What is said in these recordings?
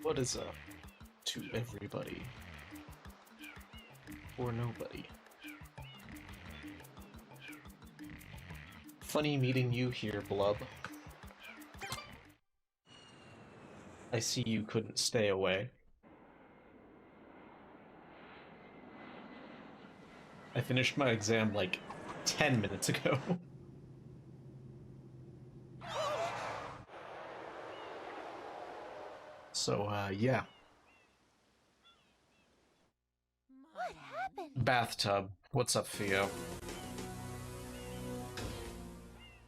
What is up to everybody or nobody? Funny meeting you here, Blub. I see you couldn't stay away. I finished my exam like 10 minutes ago. So, yeah. What happened? Bathtub. What's up, Theo?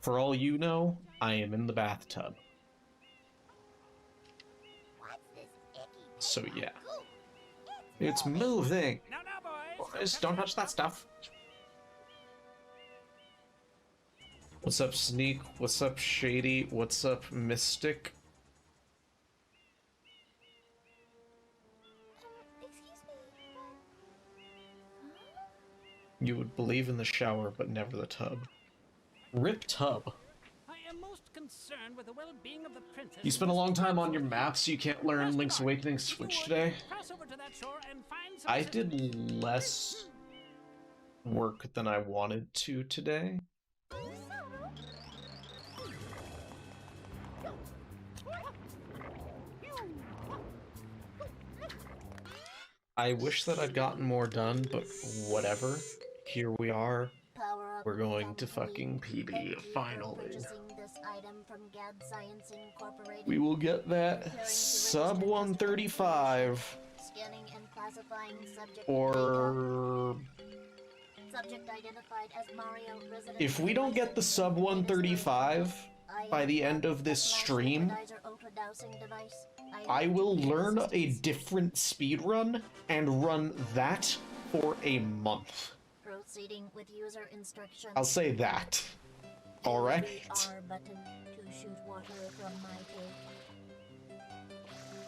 For all you know, I am in the bathtub. What's this icky So, yeah. goo? It's moving! No, boys. Boys, don't touch that stuff. What's up, Sneak? What's up, Shady? What's up, Mystic? Excuse me. You would believe in the shower, but never the tub. Rip tub. I am most concerned with the well-being of the princess. You spent a long time on your map, so you can't learn Link's Awakening Switch today? Cross over to that shore and find some I did less work than I wanted to today. I wish that I'd gotten more done, but whatever. Here we are. Power up. We're going to fucking PB, Thank you for finally. purchasing this item from Gad Science Incorporated. We will get that sub 135. Scanning and classifying subject Or... data. Subject identified as Mario resident. If we don't get the sub 135 by the end of this stream, I will learn a different speedrun and run that for a month. Proceeding with user instructions. I'll say that. Alright? R button to shoot water from my tank.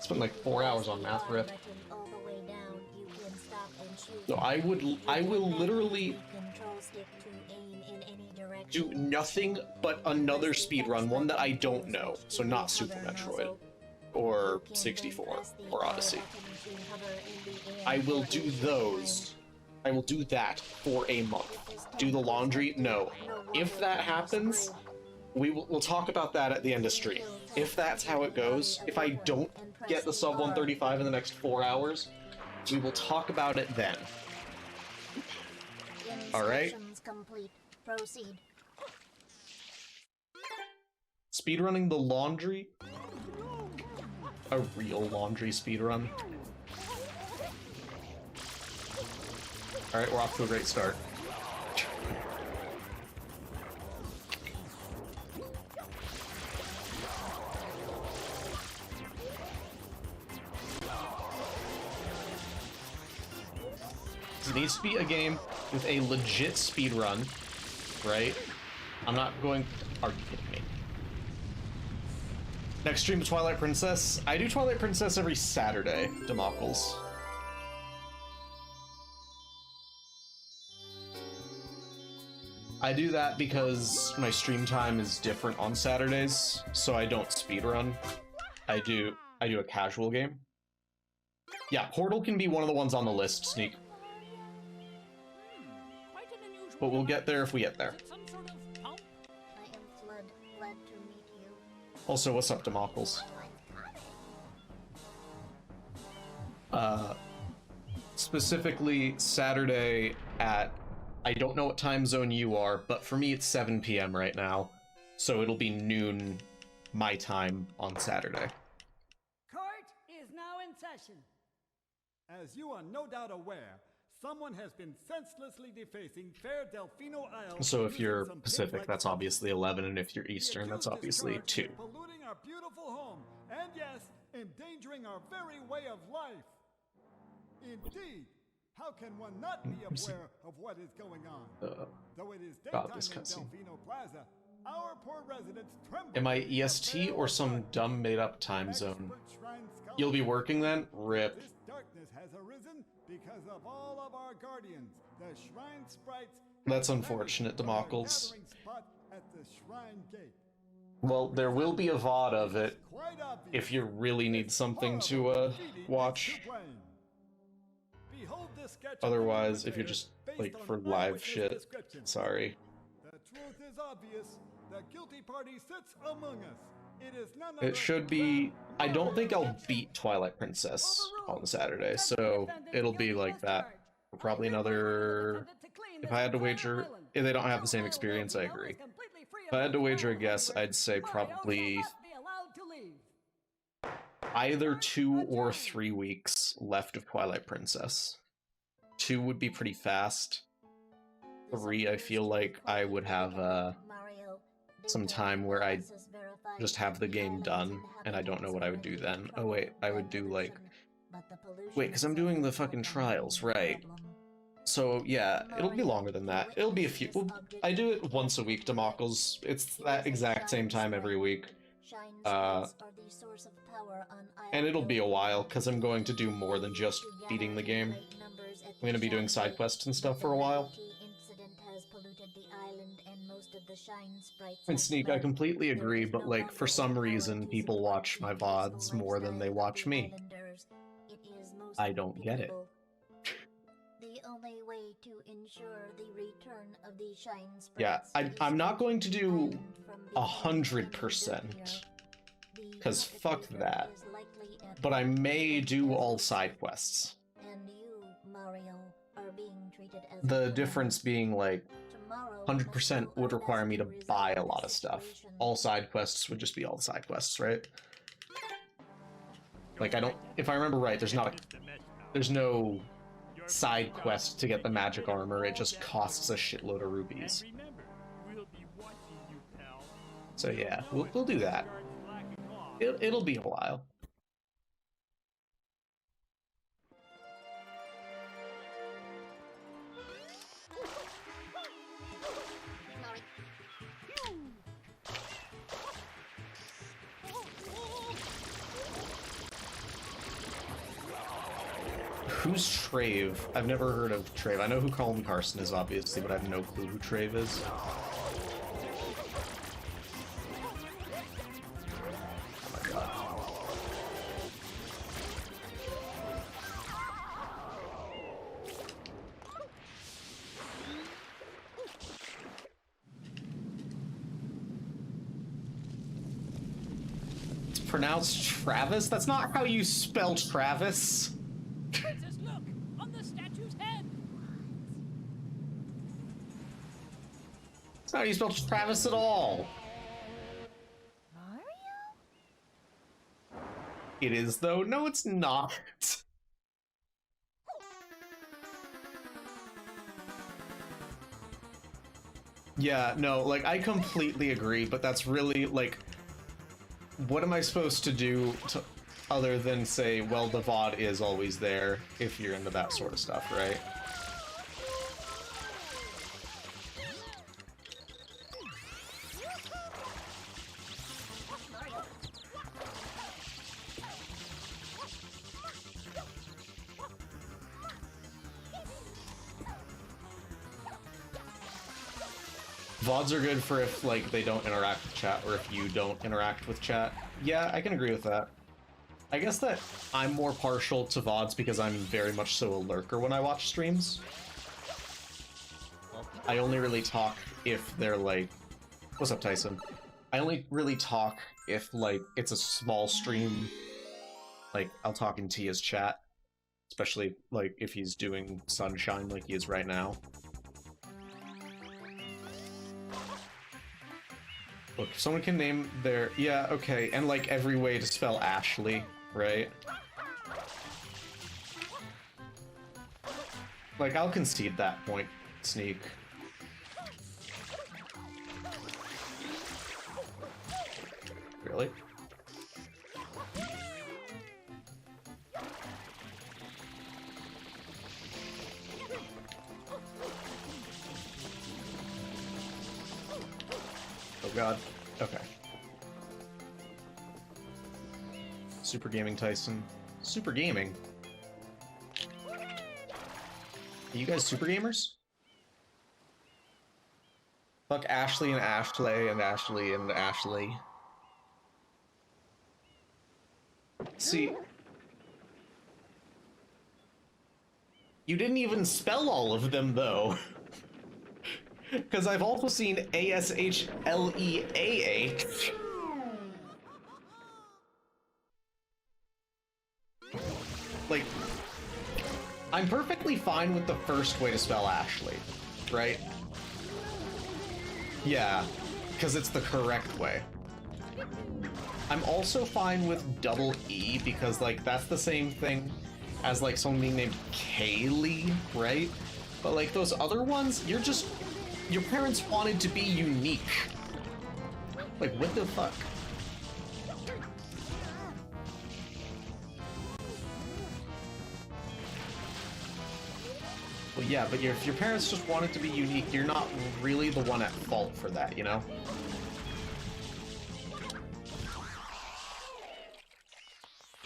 Spent like 4 hours on math rip. Button all the way down, you can stop and shoot. So I will literally Control stick to aim in any direction. do nothing but another speedrun, one that I don't know. So not Super Metroid. Or 64. Or Odyssey. I will do those. I will do that for a month. Do the laundry? No. If that happens, we'll talk about that at the end of stream. If that's how it goes, if I don't get the sub 135 in the next 4 hours, we will talk about it then. Alright? Complete. Proceed. Speedrunning the laundry? A real laundry speedrun? Alright, we're off to a great start. It needs to be a game with a legit speedrun, right? I'm not going... Are you kidding me? Next stream, Twilight Princess. I do Twilight Princess every Saturday, Democles. I do that because my stream time is different on Saturdays, so I don't speedrun. I do a casual game. Yeah, Portal can be one of the ones on the list, Sneak. But we'll get there if we get there. some sort of pump. I am Flood. Glad to meet you. Also, what's up, Democles? Specifically Saturday at, I don't know what time zone you are, but for me it's 7 p.m. right now, so it'll be noon my time on Saturday. Court is now in session. As you are no doubt aware, someone has been senselessly defacing Fair Delfino Isle. So if using you're some Pacific, pig-like that's obviously 11, and if you're Eastern, The that's accused is obviously charged 2. with polluting our beautiful home, and yes, endangering our very way of life. Indeed, how can one not be see. aware of what is going on? Though it is God, daytime this in cutscene. Delfino Plaza, our poor residents tremble. Am I at the EST bare or some blood. dumb made-up time zone? Expert shrine You'll be scholars working then? Rip. This darkness has arisen because of all of our guardians, the shrine sprites. That's unfortunate, From our Democles. gathering spot at the shrine gate. Well, there will be a VOD of it Quite obvious. if you really need something to Horrible graffiti watch. makes you plain. Behold this sketch of the Otherwise, if you're perpetrator just based like on for live eyewitness shit, description. sorry. The truth is obvious. The guilty party sits among us. It is none It other should be. than I don't think I'll Mario. beat Twilight Princess on Saturday, so it'll be like that. Probably another. If I had to wager, if they don't have the same experience, I agree. If I had to wager a guess, I'd say probably either 2 or 3 weeks left of Twilight Princess. 2 would be pretty fast. 3, I feel like I would have some time where I just have the game done, and I don't know what I would do then. Oh wait, I would do like... Wait, because I'm doing the fucking trials, right? So yeah, it'll be longer than that. It'll be a few... Well, I do it once a week, Demockles. It's that exact same time every week. And it'll be a while, because I'm going to do more than just beating the game. I'm going to be doing side quests and stuff for a while. And Sneak, I completely agree, but like, for some reason, people watch my VODs more than they watch me. I don't get it. The only way to ensure the return of the shine Yeah, sprites I'm not going to do island from the 100%, because fuck perpetrator that. is likely at But I may do all presence. side quests. And you, Mario, are being treated as The a difference being like, Tomorrow 100% must would go require me to as buy a resolve lot the of stuff. situation. All side quests would just be all the side quests, right? Like, I don't... If I remember right, there's not a... There's no side quest to get the magic armor, it just costs a shitload of rubies. So yeah, we'll do that. It'll be a while. Who's Trave? I've never heard of Trave. I know who Colin Carson is, obviously, but I have no clue who Trave is. Oh my god. It's pronounced Travis? That's not how you spell Travis. Princess, look! On the statue's head! That's not how you spell Travis at all. Mario? It is, though. No, it's not. Yeah, no, like, I completely agree, but that's really, like, what am I supposed to do to, other than say, well, the VOD is always there, if you're into that sort of stuff, right? VODs are good for if, like, they don't interact with chat, or if you don't interact with chat. Yeah, I can agree with that. I guess that I'm more partial to VODs because I'm very much so a lurker when I watch streams. I only really talk if they're, like... What's up, Tyson? I only really talk if, like, it's a small stream. Like, I'll talk in Tia's chat. Especially, like, if he's doing Sunshine like he is right now. Look, if someone can name their... Yeah, okay, and like every way to spell Ashley, right? Like, I'll concede that point, Sneak. Really? Oh god. Okay. Super Gaming Tyson. Super Gaming? Are you guys super gamers? Fuck Ashley and Ashley and Ashley and Ashley. See, you didn't even spell all of them, though. Because I've also seen ASHLEAH. Like, I'm perfectly fine with the first way to spell Ashley, right? Yeah, because it's the correct way. I'm also fine with double E because, like, that's the same thing as, like, someone being named Kaylee, right? But, like, those other ones, you're just... Your parents wanted to be unique. Like, what the fuck? Well, yeah, but if your parents just wanted to be unique, you're not really the one at fault for that, you know?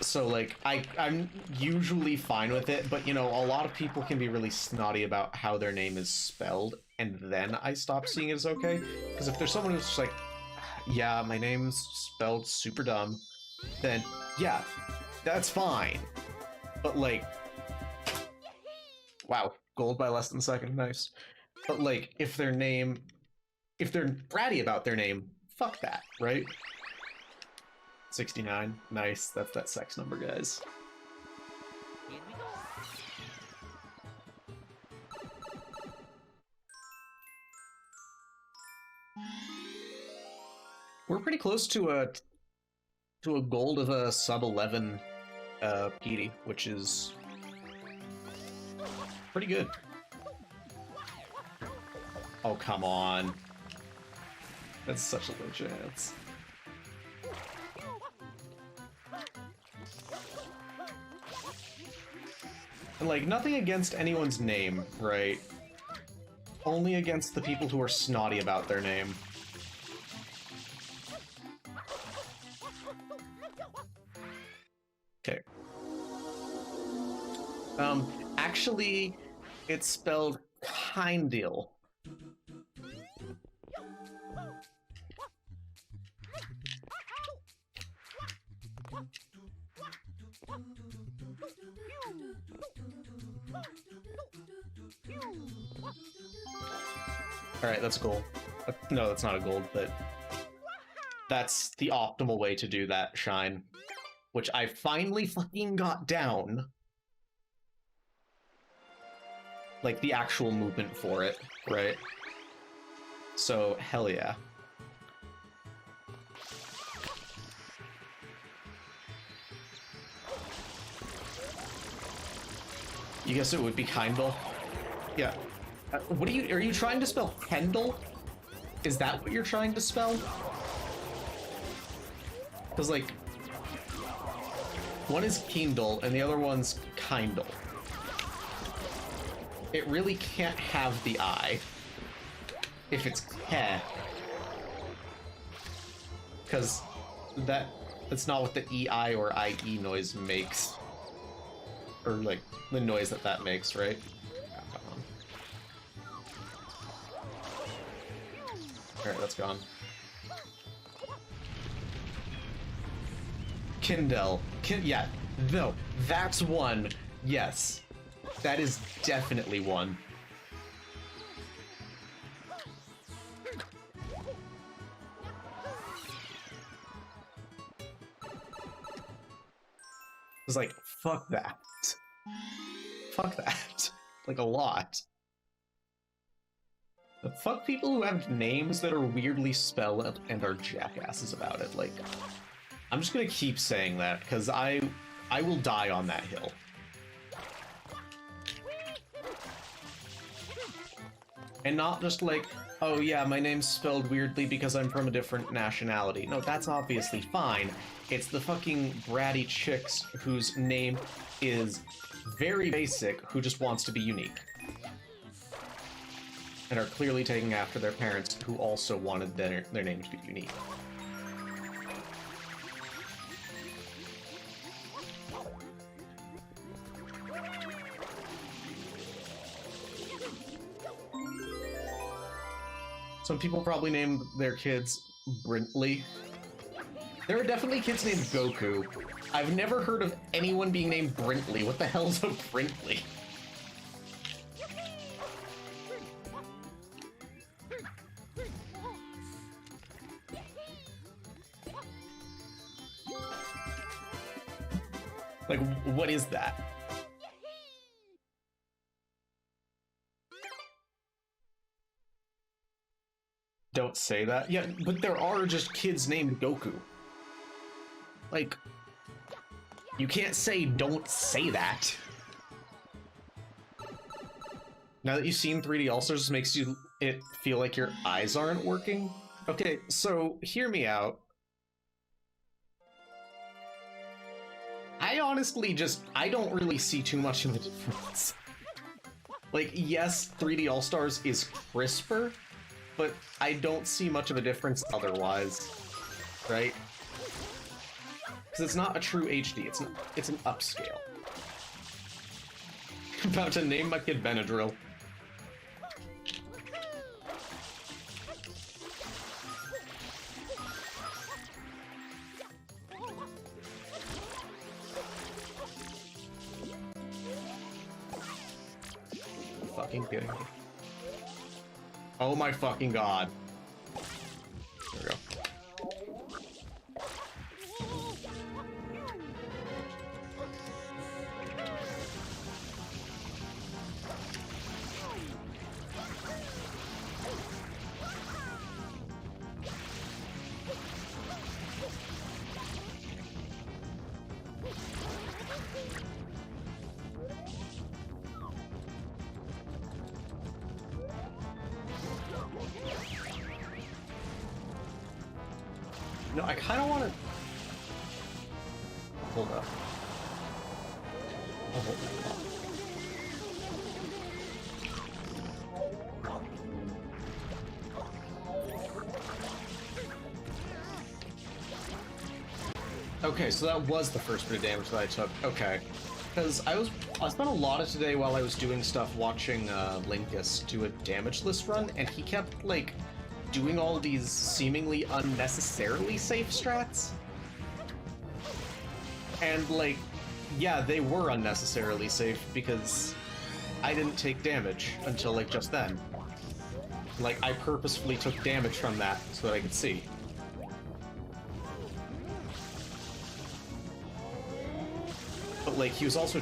So, like, I'm usually fine with it, but, you know, a lot of people can be really snotty about how their name is spelled, and then I stop seeing it as okay. Because if there's someone who's just like, yeah, my name's spelled super dumb, then, yeah, that's fine. But, like, wow, gold by less than a second, nice. But, like, if they're bratty about their name, fuck that, right? 69. Nice. That's that sex number, guys. Here we go. We're pretty close to a gold of a sub 11 PD, which is pretty good. Oh, come on. That's such a low chance. And, like, nothing against anyone's name, right? Only against the people who are snotty about their name. Okay. Actually, it's spelled Kindle. Alright, that's a gold. No, that's not a gold, but that's the optimal way to do that shine. Which I finally fucking got down. Like, the actual movement for it, right? So, hell yeah. You guess it would be Kindle? Yeah. What are you trying to spell Kendall? Is that what you're trying to spell? Because, like, one is Kindle and the other one's Kindle. It really can't have the I if it's Ke. Because that's not what the EI or IE noise makes. Or, like, the noise that makes, right? Oh, come on. Alright, that's gone. Kindle. Yeah, no, that's one. Yes. That is definitely one. It's like, fuck that. Fuck that. Like, a lot. The fuck people who have names that are weirdly spelled and are jackasses about it. Like, I'm just gonna keep saying that, because I will die on that hill. And not just like, oh yeah, my name's spelled weirdly because I'm from a different nationality. No, that's obviously fine. It's the fucking bratty chicks whose name is very basic, who just wants to be unique. And are clearly taking after their parents, who also wanted their name to be unique. Some people probably named their kids Brintley. There are definitely kids named Goku. I've never heard of anyone being named Brintley. What the hell's a Brintley? Like, what is that? Don't say that. Yeah, but there are just kids named Goku. Like, you can't say don't say that. Now that you've seen 3D All-Stars, makes it feel like your eyes aren't working. Okay, so hear me out. I honestly I don't really see too much of a difference. Like, yes, 3D All-Stars is crisper, but I don't see much of a difference otherwise, right? Because it's not a true HD, it's an upscale. About to name my kid Benadryl. Fucking kidding me. Oh my fucking god. There we go. No, I kind of want to... Hold up. I'll hold that up. Okay, so that was the first bit of damage that I took. Okay. Because I spent a lot of today while I was doing stuff watching Linkus do a damage list run, and he kept, like, doing all these seemingly unnecessarily safe strats. And, like, yeah, they were unnecessarily safe because I didn't take damage until, like, just then. Like, I purposefully took damage from that so that I could see. But, like, he was also...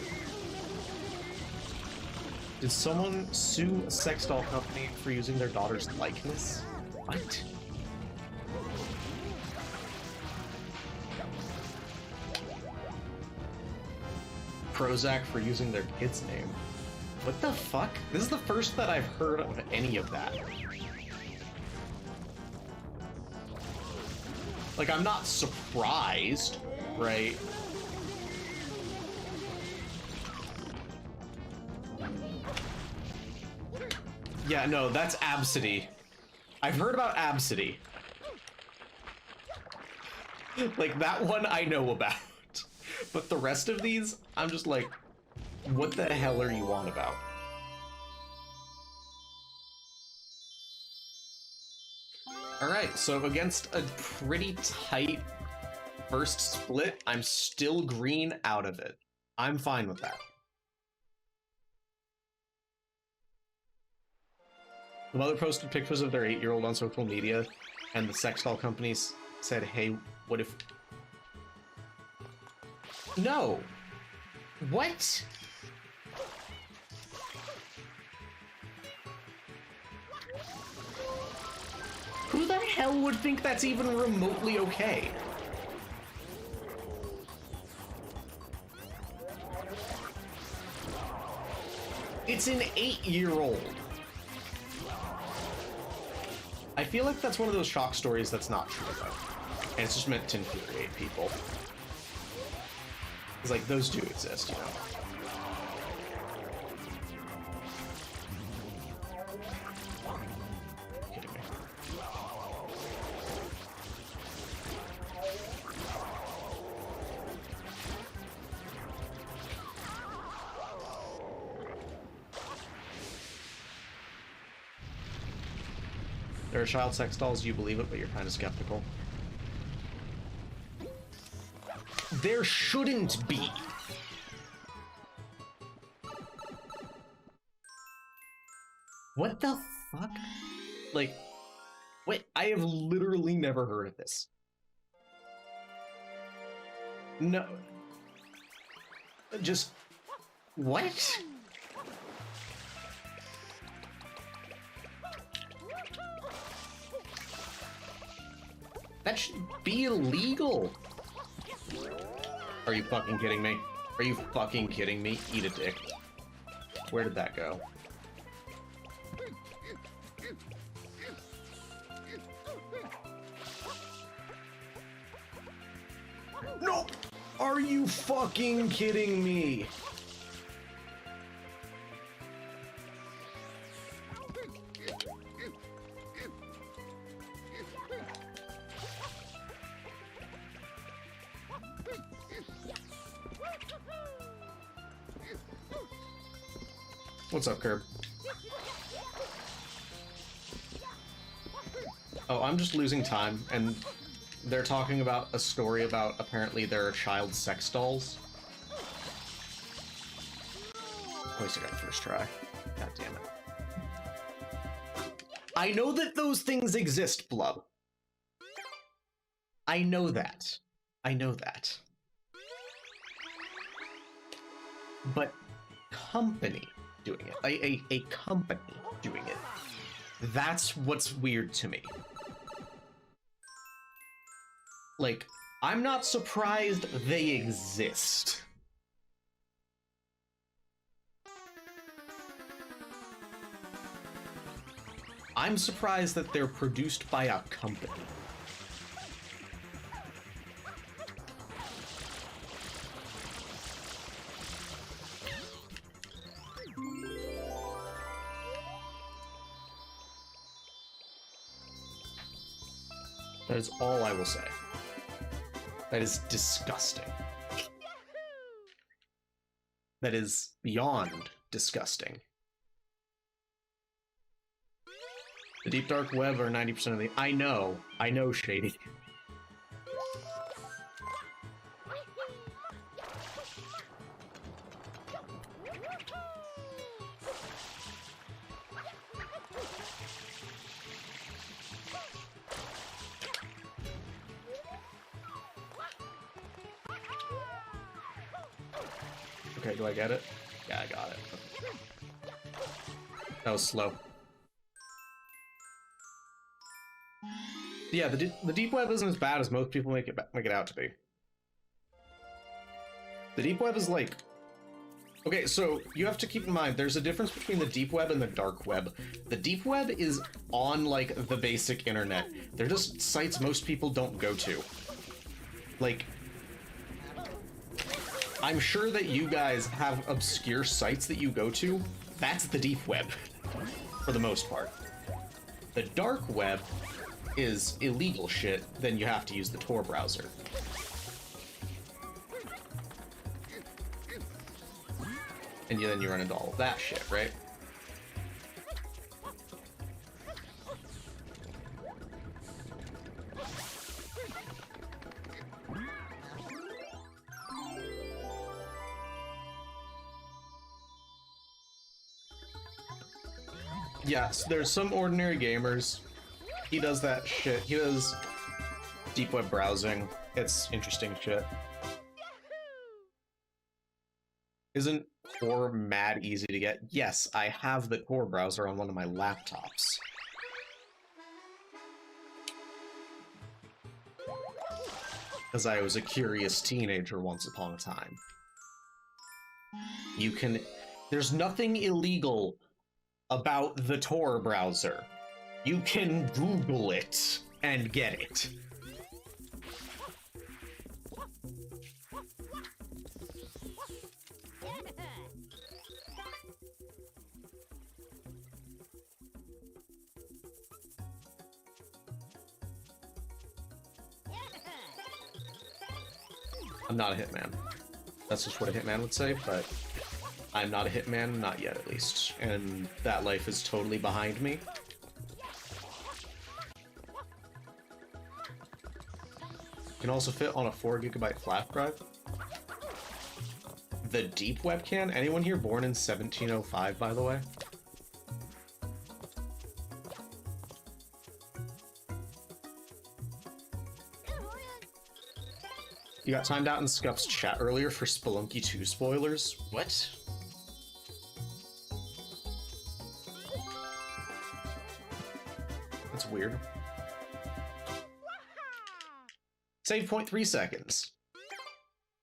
Did someone sue a sex doll company for using their daughter's likeness? What? Prozac for using their kid's name. What the fuck? This is the first that I've heard of any of that. Like, I'm not surprised, right? Yeah, no, that's Absidy. I've heard about Absidy. Like, that one I know about. But the rest of these, I'm just like, what the hell are you on about? Alright, so against a pretty tight first split, I'm still green out of it. I'm fine with that. The mother posted pictures of their 8-year-old on social media, and the sex doll companies said, hey, what if... No! What? Who the hell would think that's even remotely okay? It's an 8-year-old. I feel like that's one of those shock stories that's not true, though. And it's just meant to infuriate people. It's like, those do exist, you know? Kidding me. There are child sex dolls, you believe it, but you're kind of skeptical. There shouldn't be. What the fuck? Like, wait, I have literally never heard of this. No. Just... what? That should be illegal. Are you fucking kidding me? Are you fucking kidding me? Eat a dick. Where did that go? No! Are you fucking kidding me? What's up, Curb? Oh, I'm just losing time, and they're talking about a story about apparently there are child sex dolls. At least I got it first try. God damn it. I know that those things exist, Blub. I know that. I know that. But company doing it. A company doing it. That's what's weird to me. Like, I'm not surprised they exist. I'm surprised that they're produced by a company. That is all I will say. That is disgusting. That is beyond disgusting. The deep dark web are 90% of the... I know, Shady. Okay, do I get it? Yeah, I got it. That was slow. Yeah, the deep web isn't as bad as most people make it out to be. The deep web is like... Okay, so you have to keep in mind, there's a difference between the deep web and the dark web. The deep web is on, like, the basic internet. They're just sites most people don't go to. Like... I'm sure that you guys have obscure sites that you go to. That's the deep web, for the most part. The dark web is illegal shit, then you have to use the Tor browser. And then you run into all of that shit, right? Yes, there's some ordinary gamers. He does that shit. He does deep web browsing. It's interesting shit. Isn't Tor mad easy to get? Yes, I have the Tor browser on one of my laptops. Because I was a curious teenager once upon a time. You can... There's nothing illegal about the Tor browser. You can Google it and get it. I'm not a hitman. That's just what a hitman would say, but I'm not a hitman, not yet at least. And that life is totally behind me. Can also fit on a 4GB flash drive. The deep webcam? Anyone here born in 1705, by the way? You got timed out in Scuff's chat earlier for Spelunky 2 spoilers. What? That's weird. Save point 3 seconds.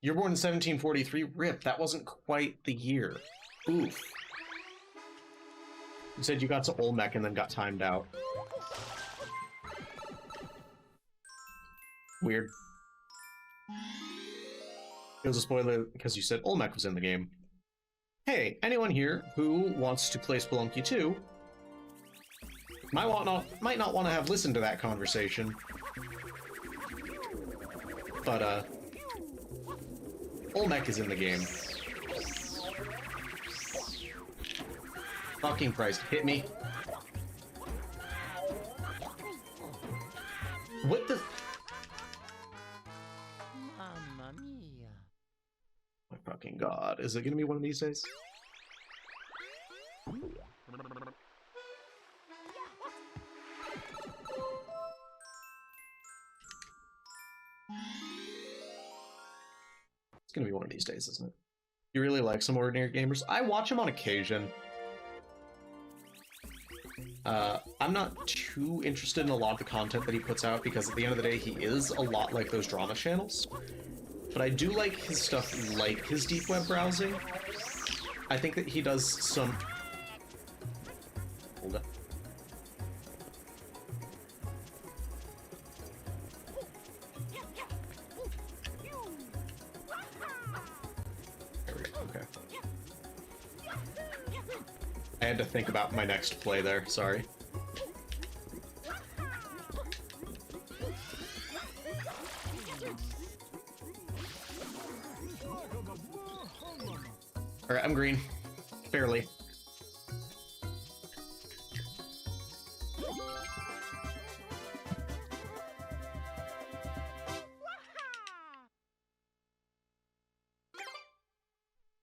You're born in 1743. Rip, that wasn't quite the year. Oof. You said you got to Olmec and then got timed out. Weird. It was a spoiler because you said Olmec was in the game. Hey, anyone here who wants to play Spelunky 2 might not want to have listened to that conversation. But, Olmec is in the game. Fucking Christ, hit me. What the... Mamma mia. My fucking god, is it gonna be one of these days? It's gonna be one of these days, isn't it? You really like some Ordinary Gamers? I watch him on occasion. I'm not too interested in a lot of the content that he puts out because at the end of the day, he is a lot like those drama channels. But I do like his stuff, like his deep web browsing. I think that he does some... Hold up. There we go, okay. I had to think about my next play there, sorry. Alright, I'm green. Barely.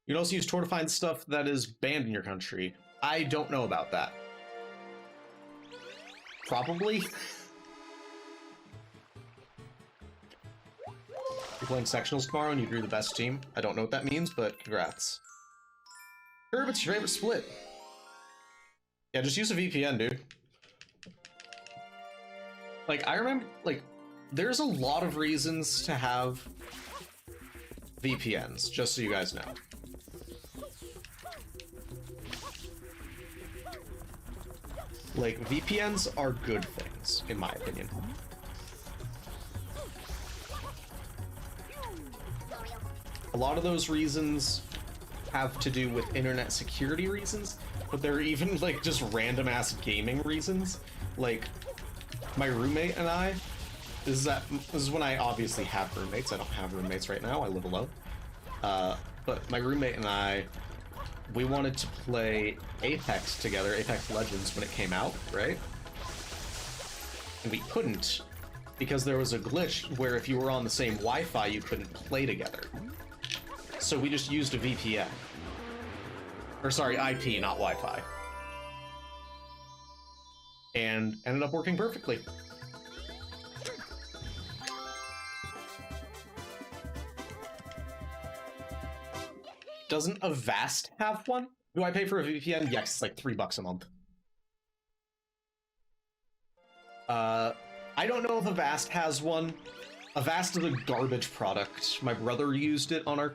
You can also use Tor to find stuff that is banned in your country. I don't know about that. Probably. You're playing sectionals tomorrow and you drew the best team. I don't know what that means, but congrats. Herb, it's your favorite split. Yeah, just use a VPN, dude. Like, I remember, like, there's a lot of reasons to have VPNs, just so you guys know. Like, VPNs are good things, in my opinion. A lot of those reasons have to do with internet security reasons, but there are even, like, just random-ass gaming reasons. Like, my roommate and I, this is when I obviously have roommates. I don't have roommates right now, I live alone. But my roommate and I, we wanted to play Apex together, Apex Legends, when it came out, right? And we couldn't, because there was a glitch where if you were on the same Wi-Fi, you couldn't play together. So we just used a VPN. Or sorry, IP, not Wi-Fi. And ended up working perfectly. Doesn't Avast have one? Do I pay for a VPN? Yes, it's like $3 a month. I don't know if Avast has one. Avast is a garbage product. My brother used it on our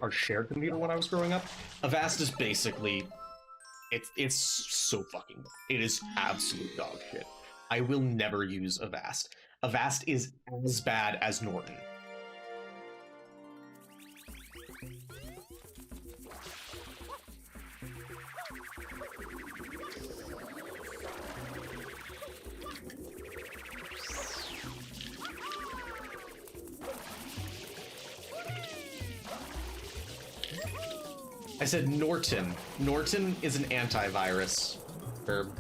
our shared computer when I was growing up. Avast is basically, it's so fucking, it is absolute dog shit. I will never use Avast. Avast is as bad as Norton. I said Norton. Norton is an antivirus.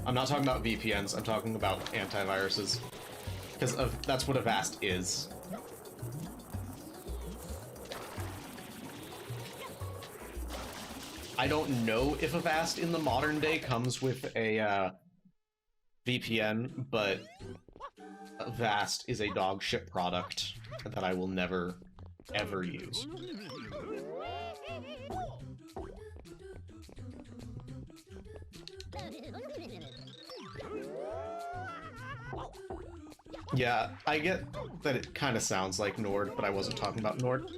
I'm not talking about VPNs, I'm talking about antiviruses. Because that's what Avast is. I don't know if Avast in the modern day comes with a VPN, but Avast is a dog shit product that I will never, ever use. Yeah, I get that it kind of sounds like Nord, but I wasn't talking about Nord.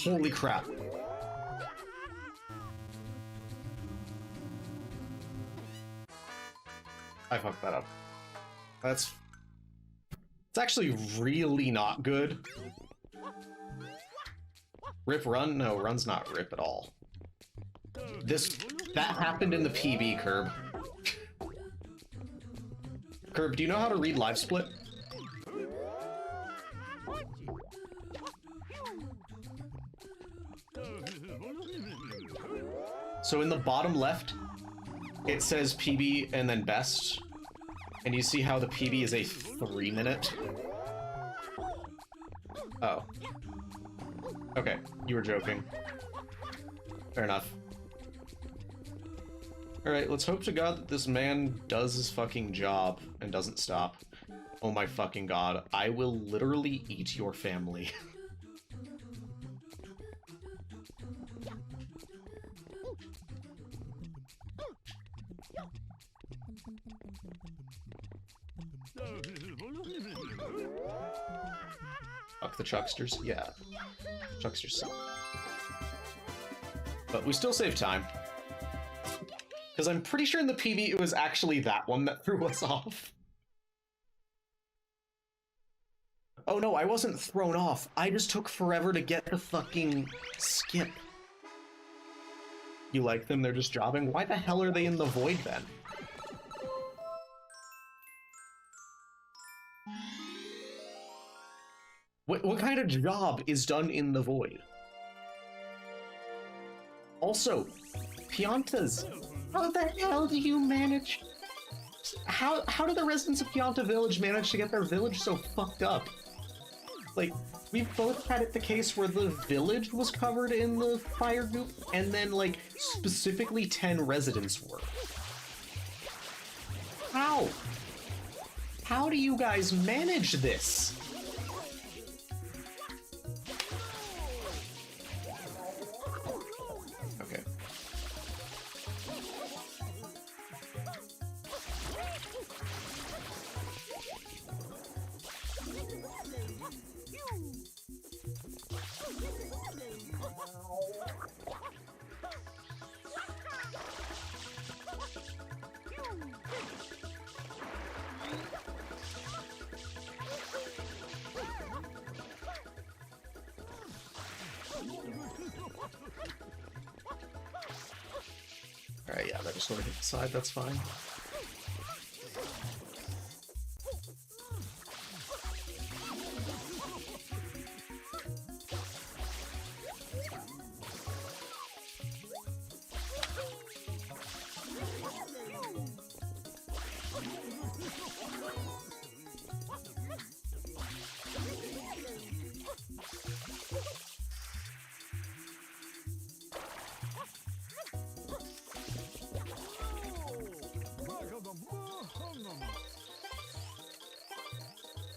Holy crap. I fucked that up. It's actually really not good. Rip run? No, run's not rip at all. That happened in the PB, Curb. Curb, do you know how to read live split? So in the bottom left, it says PB and then best. And you see how the PB is a 3-minute? Oh. Okay, you were joking. Fair enough. Alright, let's hope to God that this man does his fucking job and doesn't stop. Oh my fucking god, I will literally eat your family. Fuck the Chucksters? Yeah. Chucksters suck. But we still save time. Because I'm pretty sure in the PB it was actually that one that threw us off. Oh no, I wasn't thrown off. I just took forever to get the fucking skip. You like them? They're just jobbing? Why the hell are they in the void then? What kind of job is done in the void? Also, Piantas, how the hell do you manage? How do the residents of Pianta Village manage to get their village so fucked up? Like, we've both had it the case where the village was covered in the fire goop, and then, like, specifically 10 residents were. How? How do you guys manage this? Okay. Alright, yeah, I just want to hit the side, that's fine.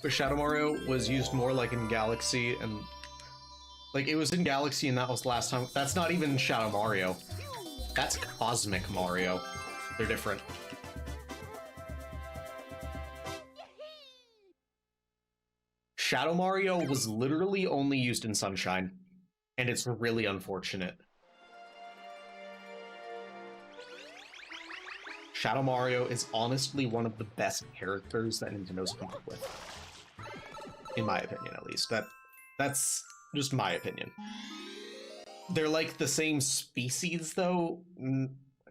But Shadow Mario was used more like in Galaxy, and like it was in Galaxy and that was the last time. That's not even Shadow Mario. That's Cosmic Mario. They're different. Shadow Mario was literally only used in Sunshine, and it's really unfortunate. Shadow Mario is honestly one of the best characters that Nintendo's come up with. In my opinion, at least. That's just my opinion. They're like the same species, though.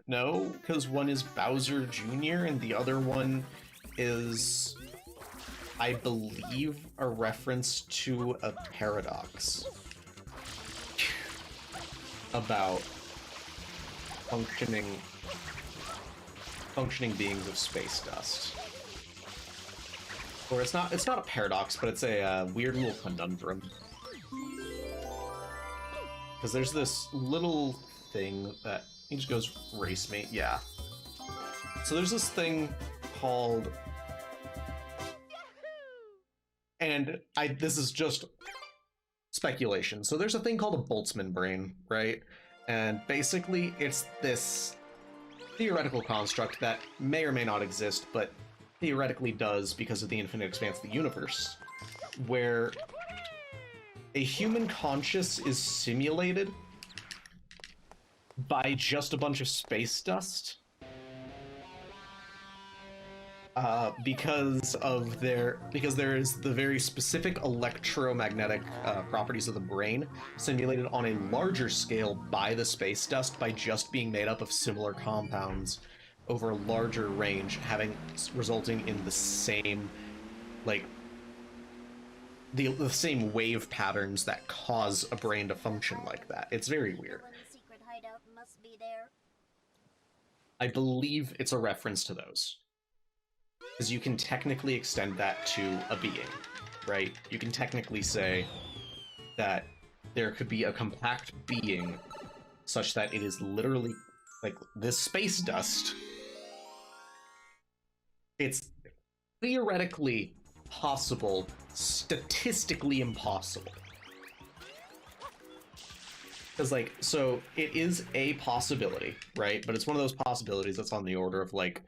No, because one is Bowser Jr. and the other one is, I believe, a reference to a paradox about functioning beings of space dust. Or it's not a paradox, but it's a weird little conundrum. Because there's this little thing that he just goes race me, yeah. So there's this thing called, and this is just speculation. So there's a thing called a Boltzmann brain, right? And basically it's this theoretical construct that may or may not exist, but theoretically does because of the infinite expanse of the universe, where a human conscious is simulated by just a bunch of space dust. Because there is the very specific electromagnetic properties of the brain simulated on a larger scale by the space dust by just being made up of similar compounds over a larger range, resulting in the same, like, the same wave patterns that cause a brain to function like that. It's very weird. Secret hideout must be there. I believe it's a reference to those. Because you can technically extend that to a being, right? You can technically say that there could be a compact being such that it is literally like this space dust. It's theoretically possible, statistically impossible. Because, like, so it is a possibility, right? But it's one of those possibilities that's on the order of, like,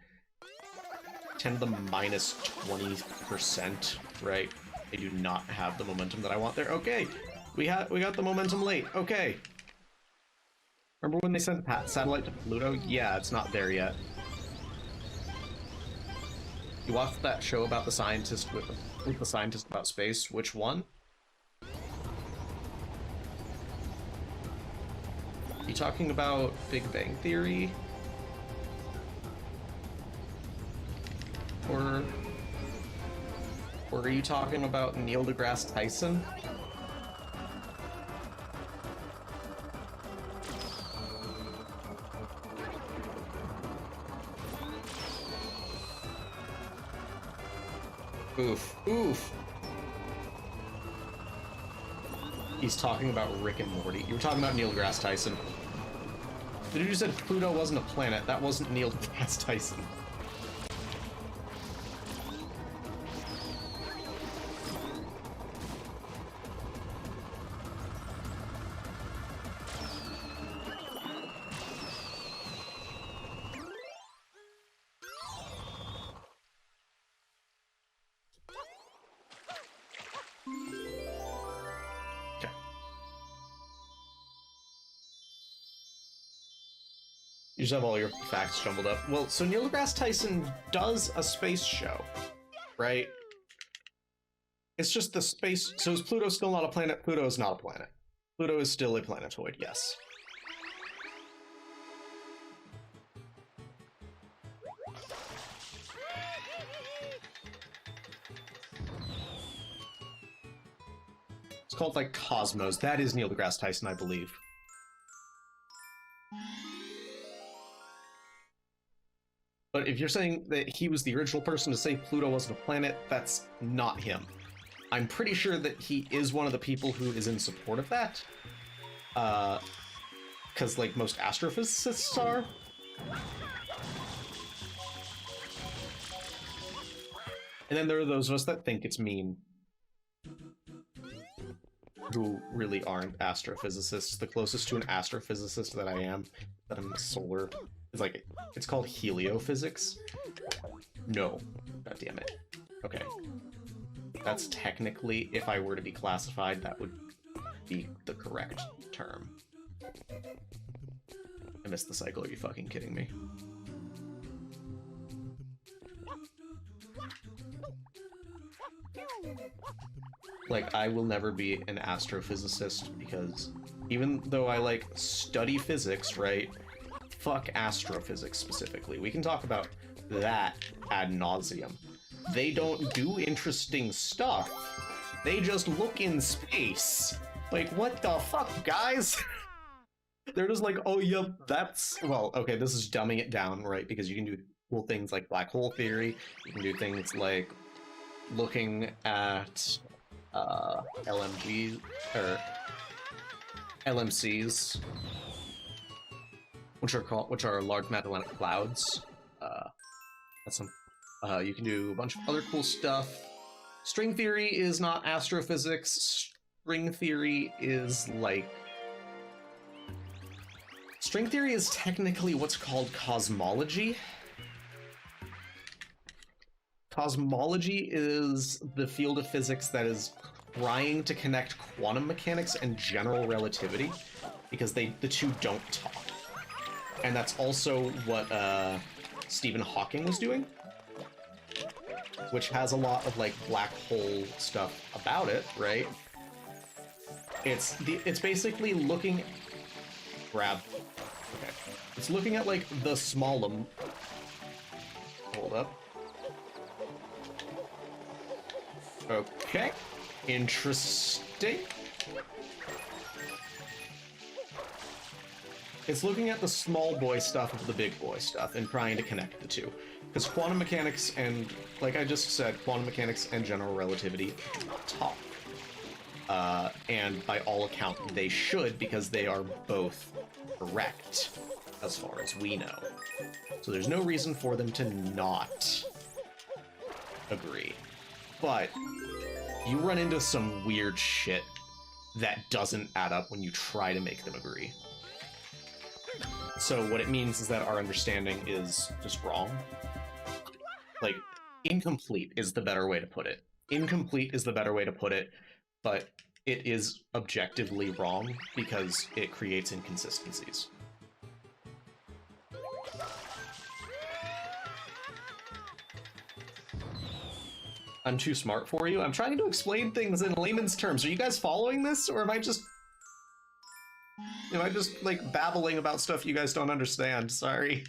10 to the minus 20%, right? I do not have the momentum that I want there. Okay, we got the momentum late. Okay. Remember when they sent satellite to Pluto? Yeah, it's not there yet. You watched that show about the scientist with the scientist about space? Which one? You talking about Big Bang Theory? Or are you talking about Neil deGrasse Tyson? Oof. Oof. He's talking about Rick and Morty. You were talking about Neil deGrasse Tyson. The dude who said Pluto wasn't a planet, that wasn't Neil deGrasse Tyson. You just have all your facts jumbled up. Well, so Neil deGrasse Tyson does a space show, right? It's just the space... So is Pluto still not a planet? Pluto is not a planet. Pluto is still a planetoid, yes. It's called, like, Cosmos. That is Neil deGrasse Tyson, I believe. But if you're saying that he was the original person to say Pluto wasn't a planet, that's not him. I'm pretty sure that he is one of the people who is in support of that. Because, like, most astrophysicists are. And then there are those of us that think it's mean, who really aren't astrophysicists. The closest to an astrophysicist that I am, that I'm solar, is like, it's called heliophysics. No. God damn it. Okay. That's technically, if I were to be classified, that would be the correct term. I missed the cycle, are you fucking kidding me? Like, I will never be an astrophysicist because even though I, like, study physics, right? Fuck astrophysics specifically. We can talk about that ad nauseum. They don't do interesting stuff. They just look in space. Like, what the fuck, guys? They're just like, oh, yep, that's... Well, okay, this is dumbing it down, right? Because you can do cool things like black hole theory. You can do things like looking at LMG or LMCs, which are large Magellanic Clouds. That's some. You can do a bunch of other cool stuff. String theory is not astrophysics. String theory is like. String theory is technically what's called cosmology. Cosmology is the field of physics that is trying to connect quantum mechanics and general relativity, because the two don't talk. And that's also what Stephen Hawking was doing, which has a lot of like black hole stuff about it, right? It's basically looking grab. Okay. It's looking at like the smallum. Hold up. Okay. Interesting. It's looking at the small boy stuff of the big boy stuff and trying to connect the two. Because quantum mechanics and, like I just said, quantum mechanics and general relativity talk. And by all accounts, they should, because they are both correct, as far as we know. So there's no reason for them to not agree. But you run into some weird shit that doesn't add up when you try to make them agree. So what it means is that our understanding is just wrong. Like, incomplete is the better way to put it. Incomplete is the better way to put it, but it is objectively wrong because it creates inconsistencies. I'm too smart for you? I'm trying to explain things in layman's terms. Are you guys following this, or am I just like babbling about stuff you guys don't understand? Sorry.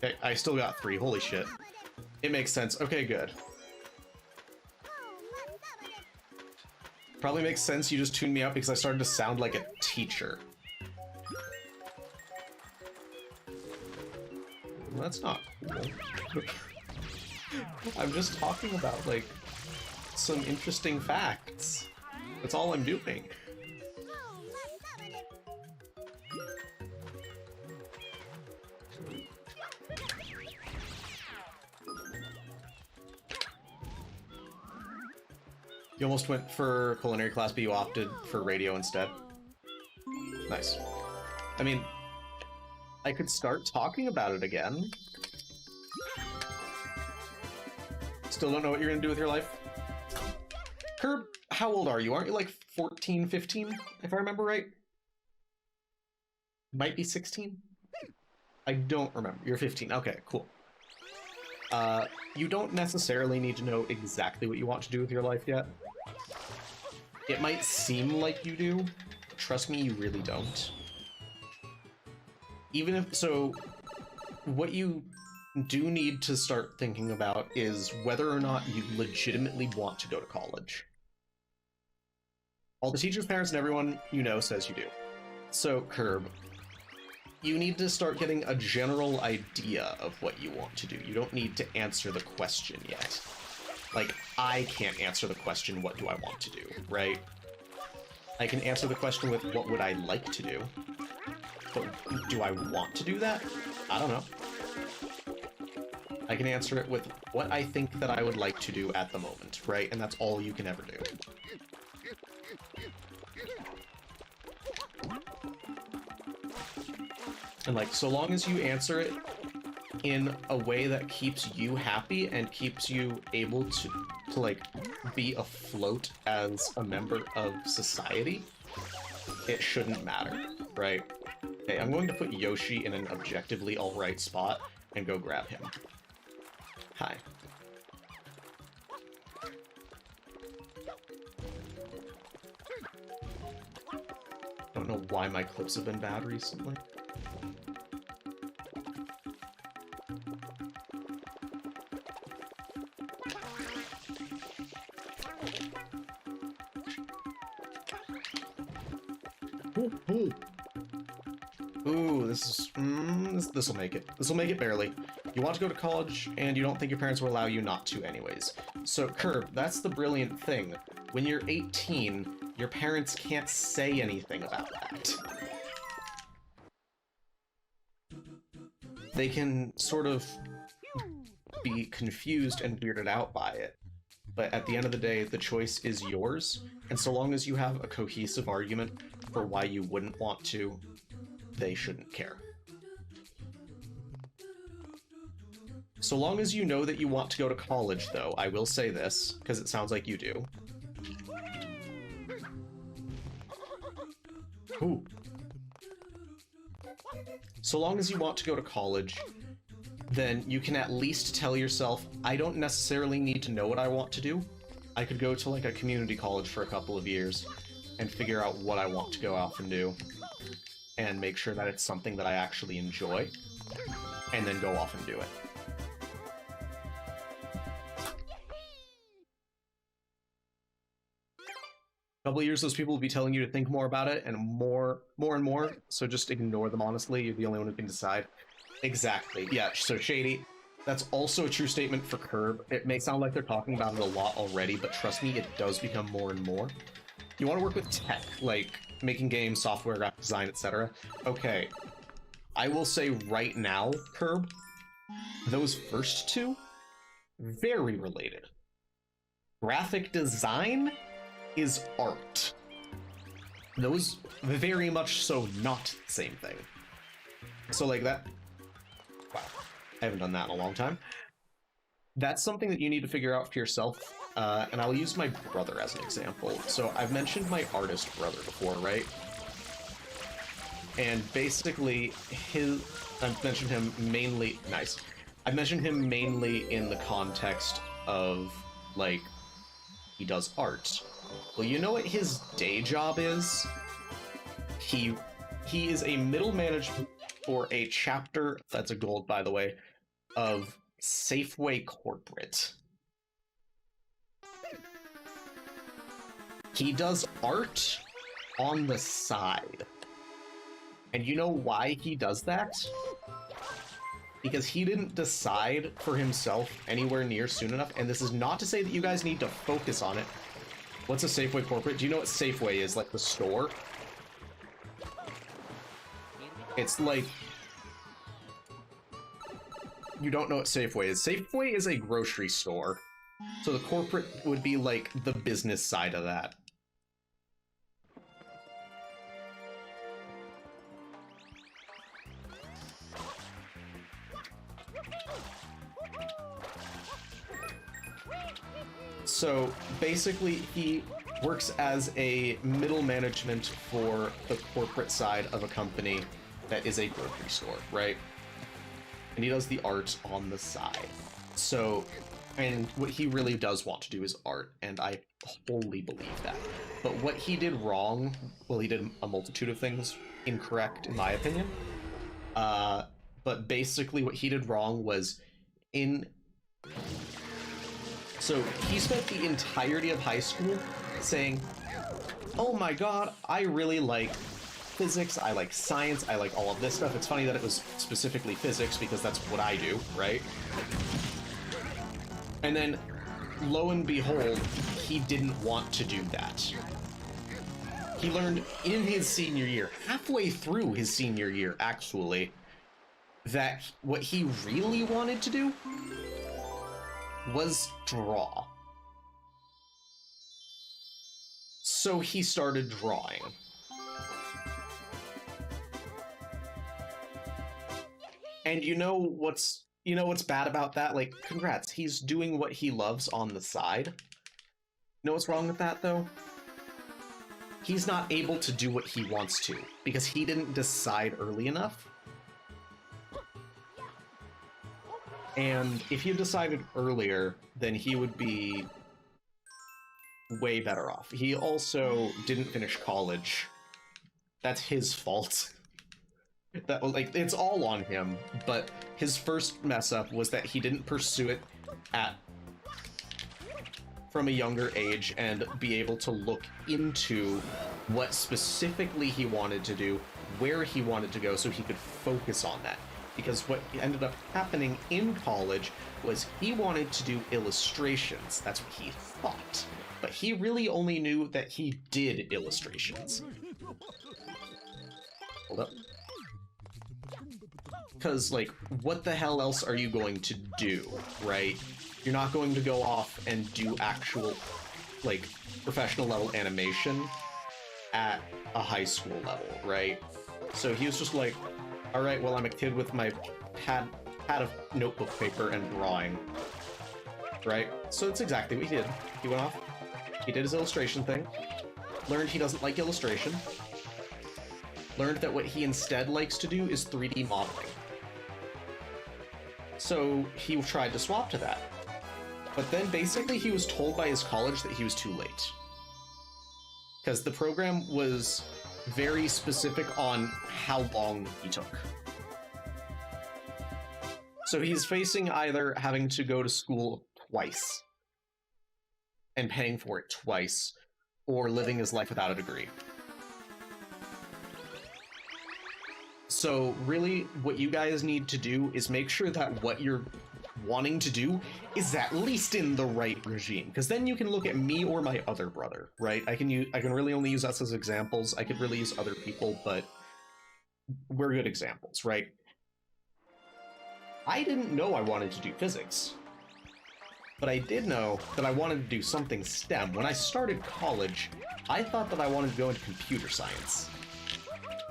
Okay, I still got 3. Holy shit. It makes sense. Okay, good. Probably makes sense you just tuned me up because I started to sound like a teacher. Well, that's not cool. I'm just talking about, like, some interesting facts. That's all I'm doing. You almost went for culinary class, but you opted for radio instead. Nice. I mean, I could start talking about it again. Still don't know what you're gonna do with your life? Curb, how old are you? Aren't you like 14, 15, if I remember right? Might be 16? I don't remember. You're 15. Okay, cool. You don't necessarily need to know exactly what you want to do with your life yet. It might seem like you do. Trust me, you really don't. Even if, so, what you do need to start thinking about is whether or not you legitimately want to go to college. All the teachers, parents, and everyone you know says you do. So, Curb, you need to start getting a general idea of what you want to do. You don't need to answer the question yet. Like, I can't answer the question, what do I want to do, right? I can answer the question with, what would I like to do? But do I want to do that? I don't know. I can answer it with what I think that I would like to do at the moment, right? And that's all you can ever do. And like, so long as you answer it in a way that keeps you happy and keeps you able to like be afloat as a member of society, it shouldn't matter, right? Okay, I'm going to put Yoshi in an objectively alright spot and go grab him. Hi. Don't know why my clips have been bad recently. Ooh, this will make it. This will make it barely. You want to go to college, and you don't think your parents will allow you not to anyways. So, Curb, that's the brilliant thing. When you're 18, your parents can't say anything about that. They can sort of be confused and weirded out by it. But at the end of the day, the choice is yours, and so long as you have a cohesive argument for why you wouldn't want to, they shouldn't care. So long as you know that you want to go to college, though, I will say this, because it sounds like you do. Ooh. So long as you want to go to college, then you can at least tell yourself, I don't necessarily need to know what I want to do. I could go to like a community college for a couple of years and figure out what I want to go off and do, and make sure that it's something that I actually enjoy, and then go off and do it. Couple of years, those people will be telling you to think more about it, and more and more, so just ignore them, honestly. You're the only one who can decide. Exactly. Yeah, so Shady, that's also a true statement for Curb. It may sound like they're talking about it a lot already, but trust me, it does become more and more. You want to work with tech, like making games, software, graphic design, etc. Okay, I will say right now, Curb, those first two, very related. Graphic design is art. Those very much so not the same thing. So like that, wow, I haven't done that in a long time. That's something that you need to figure out for yourself, and I'll use my brother as an example. So I've mentioned my artist brother before, right? And basically I've mentioned him mainly, nice. I've mentioned him mainly in the context of, like, he does art. Well, you know what his day job is? He is a middle management for a chapter, that's a gold by the way, of Safeway Corporate. He does art on the side. And you know why he does that? Because he didn't decide for himself anywhere near soon enough, and this is not to say that you guys need to focus on it. What's a Safeway Corporate? Do you know what Safeway is? Like the store? It's like... You don't know what Safeway is. Safeway is a grocery store. So the corporate would be like the business side of that. So basically he works as a middle management for the corporate side of a company that is a grocery store, right? And he does the art on the side. So, and what he really does want to do is art, and I wholly believe that. But what he did wrong, well, he did a multitude of things incorrect in my opinion. But basically what he did wrong was so he spent the entirety of high school saying, oh my god, I really like physics, I like science, I like all of this stuff. It's funny that it was specifically physics because that's what I do, right? And then, lo and behold, he didn't want to do that. He learned in his senior year, halfway through his senior year actually, that what he really wanted to do was draw. So he started drawing. And you know what's bad about that? Like, congrats, he's doing what he loves on the side. You know what's wrong with that, though? he's not able to do what he wants to because he didn't decide early enough. And if he had decided earlier, then he would be way better off. He also didn't finish college. That's his fault. That, like, it's all on him, but his first mess up was that he didn't pursue it from a younger age and be able to look into what specifically he wanted to do, where he wanted to go, so he could focus on that. Because what ended up happening in college was he wanted to do illustrations. That's what he thought. But he really only knew that he did illustrations. Hold up. Because, like, what the hell else are you going to do, right? You're not going to go off and do actual, like, professional level animation at a high school level, right? So he was just like, all right, well, I'm a kid with my pad of notebook paper and drawing, right? So that's exactly what he did. He went off, he did his illustration thing, learned he doesn't like illustration, learned that what he instead likes to do is 3D modeling. So he tried to swap to that. But then basically he was told by his college that he was too late. Because the program was very specific on how long he took. So he's facing either having to go to school twice and paying for it twice, or living his life without a degree. So really, what you guys need to do is make sure that what you're wanting to do is at least in the right regime, because then you can look at me or my other brother, right? I can really only use us as examples. I could really use other people, but we're good examples, right? I didn't know I wanted to do physics, but I did know that I wanted to do something STEM. When I started college, I thought that I wanted to go into computer science.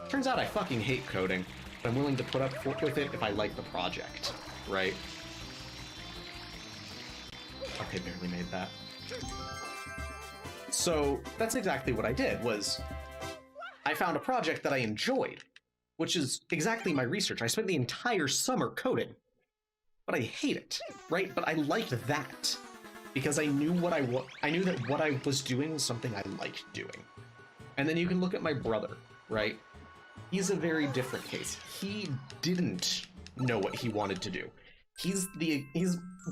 Turns out I fucking hate coding, but I'm willing to put up with it if I like the project, right? Okay, barely made that. So that's exactly what I did, was I found a project that I enjoyed, which is exactly my research. I spent the entire summer coding, but I hate it, right? But I liked that because I knew I knew that what I was doing was something I liked doing. And then you can look at my brother, right? He's a very different case. He didn't know what he wanted to do. He's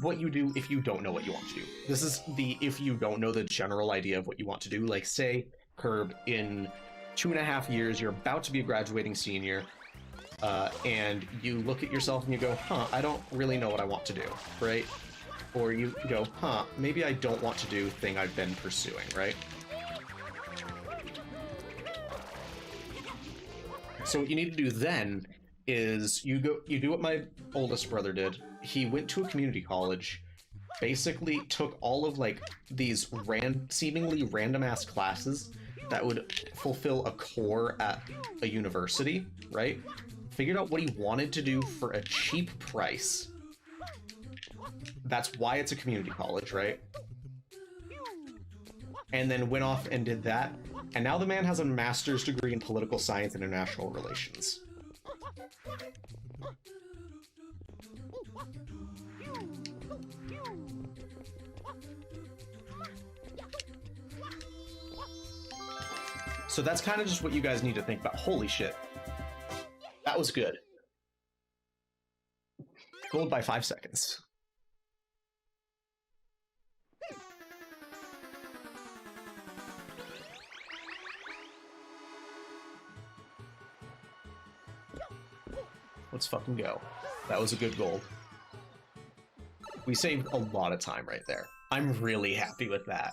what you do if you don't know what you want to do. This is the if you don't know the general idea of what you want to do. Like, say, Herb, in 2.5 years, you're about to be a graduating senior, and you look at yourself and you go, huh, I don't really know what I want to do, right? Or you go, huh, maybe I don't want to do the thing I've been pursuing, right? So what you need to do then is you do what my oldest brother did. He went to a community college, basically took all of like these seemingly random ass classes that would fulfill a core at a university, right? Figured out what he wanted to do for a cheap price. That's why it's a community college, right? And then went off and did that. And now the man has a master's degree in political science and international relations. So that's kind of just what you guys need to think about. Holy shit. That was good. Gold by 5 seconds. Let's fucking go. That was a good goal. We saved a lot of time right there. I'm really happy with that.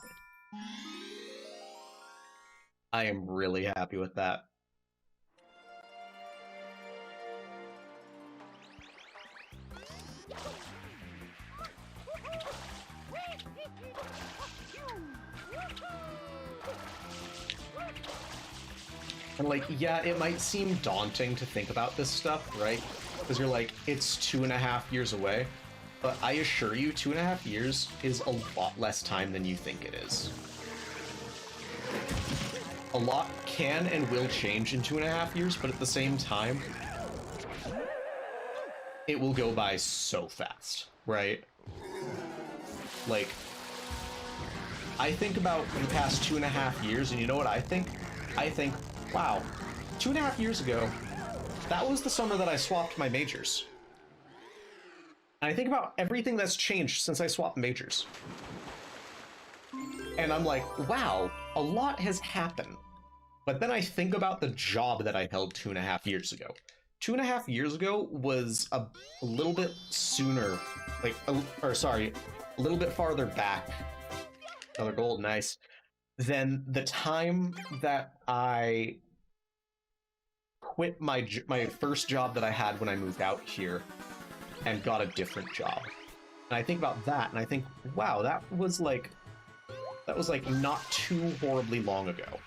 I am really happy with that. And like, yeah, it might seem daunting to think about this stuff, right? Because you're like, it's 2.5 years away. But I assure you, 2.5 years is a lot less time than you think it is. a lot can and will change in 2.5 years, but at the same time, it will go by so fast, right? Like, I think about the past 2.5 years, and you know what I think? I think, wow, 2.5 years ago, that was the summer that I swapped my majors. And I think about everything that's changed since I swapped majors. And I'm like, wow, a lot has happened. But then I think about the job that I held 2.5 years ago. 2.5 years ago was a little bit sooner, like, a little bit farther back. Another gold, nice. Than the time that I quit my first job that I had when I moved out here and got a different job. And I think about that, and I think, wow, that was like not too horribly long ago.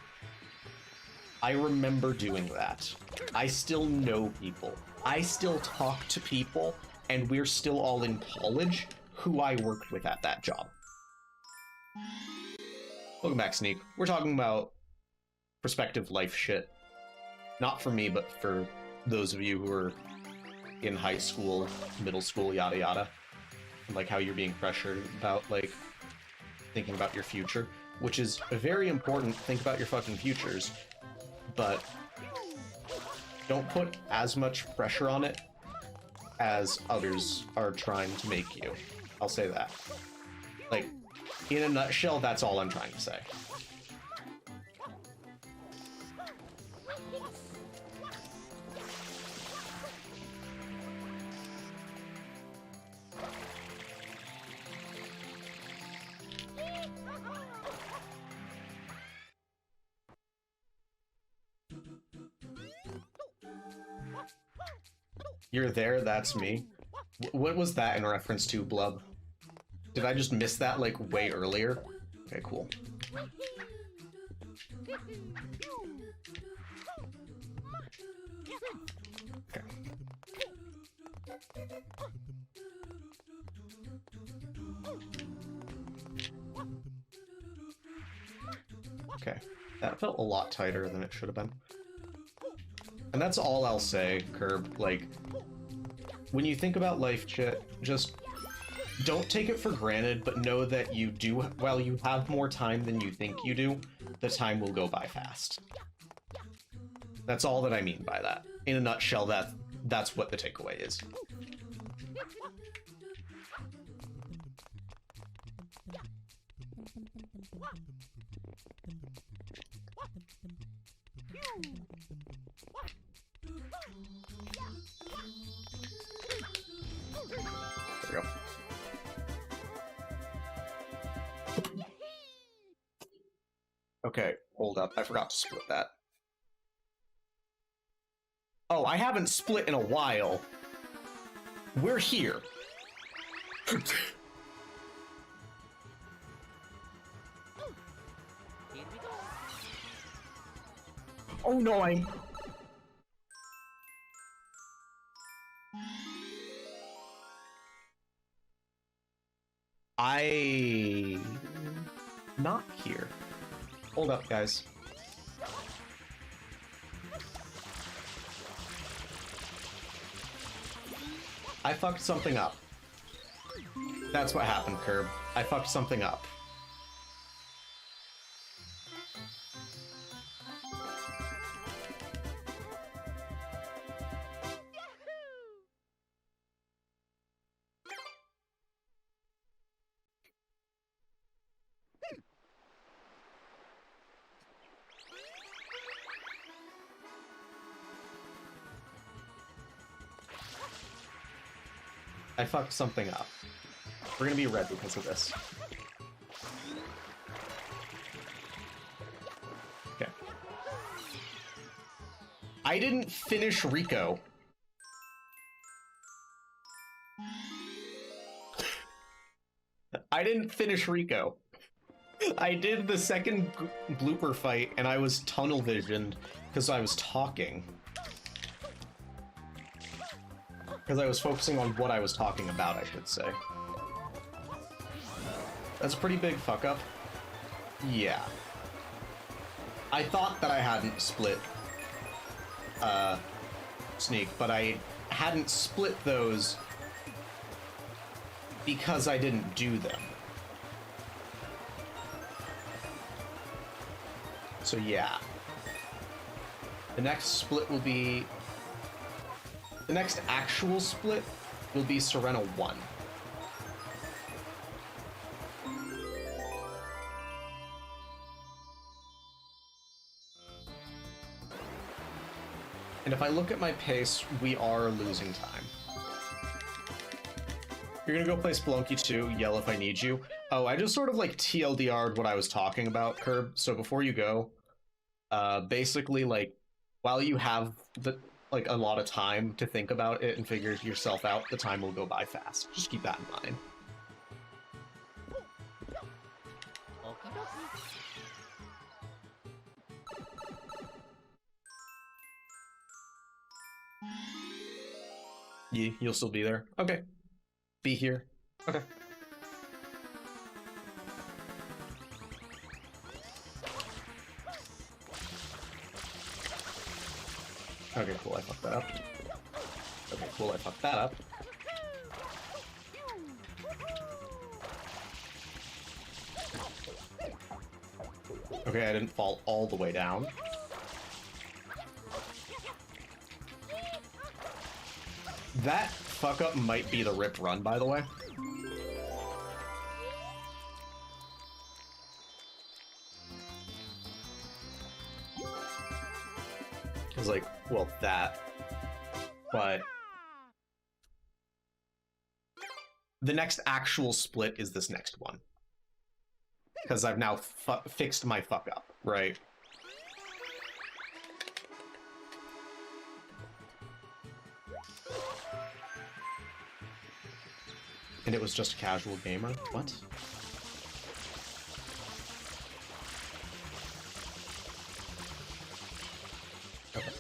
I remember doing that. I still know people. I still talk to people, and we're still all in college who I worked with at that job. Welcome back, Sneak. We're talking about prospective life shit. Not for me, but for those of you who are in high school, middle school, yada yada. Like how you're being pressured about, like, thinking about your future, which is very important. Think about your fucking futures, but don't put as much pressure on it as others are trying to make you. I'll say that. Like, in a nutshell, that's all I'm trying to say. You're there, that's me. What was that in reference to, Blub? Did I just miss that, like, way earlier? Okay, cool. Okay. Okay. That felt a lot tighter than it should have been. And that's all I'll say, Curb. Like, when you think about life shit, just don't take it for granted, but know that you do, while you have more time than you think you do, the time will go by fast. That's all that I mean by that. In a nutshell, that's what the takeaway is. There we go. Okay, hold up. I forgot to split that. Oh, I haven't split in a while. We're here. Oh no, not here. Hold up, guys. I fucked something up. That's what happened, Curb. I fucked something up. I fucked something up. We're gonna be red because of this. Okay. I didn't finish Rico. I didn't finish Rico. I did the second blooper fight and I was tunnel visioned because I was talking. Because I was focusing on what I was talking about, I should say. That's a pretty big fuck up. Yeah. I thought that I hadn't split Sneak, but I hadn't split those because I didn't do them. So yeah. The next split will be... The next actual split will be Serena 1. And if I look at my pace, we are losing time. You're gonna go play Spelunky 2, yell if I need you. Oh, I just sort of like TLDR'd what I was talking about, Curb. So before you go, basically like, while you have like a lot of time to think about it and figure yourself out, the time will go by fast. Just keep that in mind. Okie dokie. You'll still be there? Okay. Be here? Okay. Okay, cool, I fucked that up. Okay, cool, I fucked that up. Okay, I didn't fall all the way down. That fuck up might be the rip run, by the way. It's like, well, that. But the next actual split is this next one. Because I've now fixed my fuck up, right? And it was just a casual gamer? What? Okay.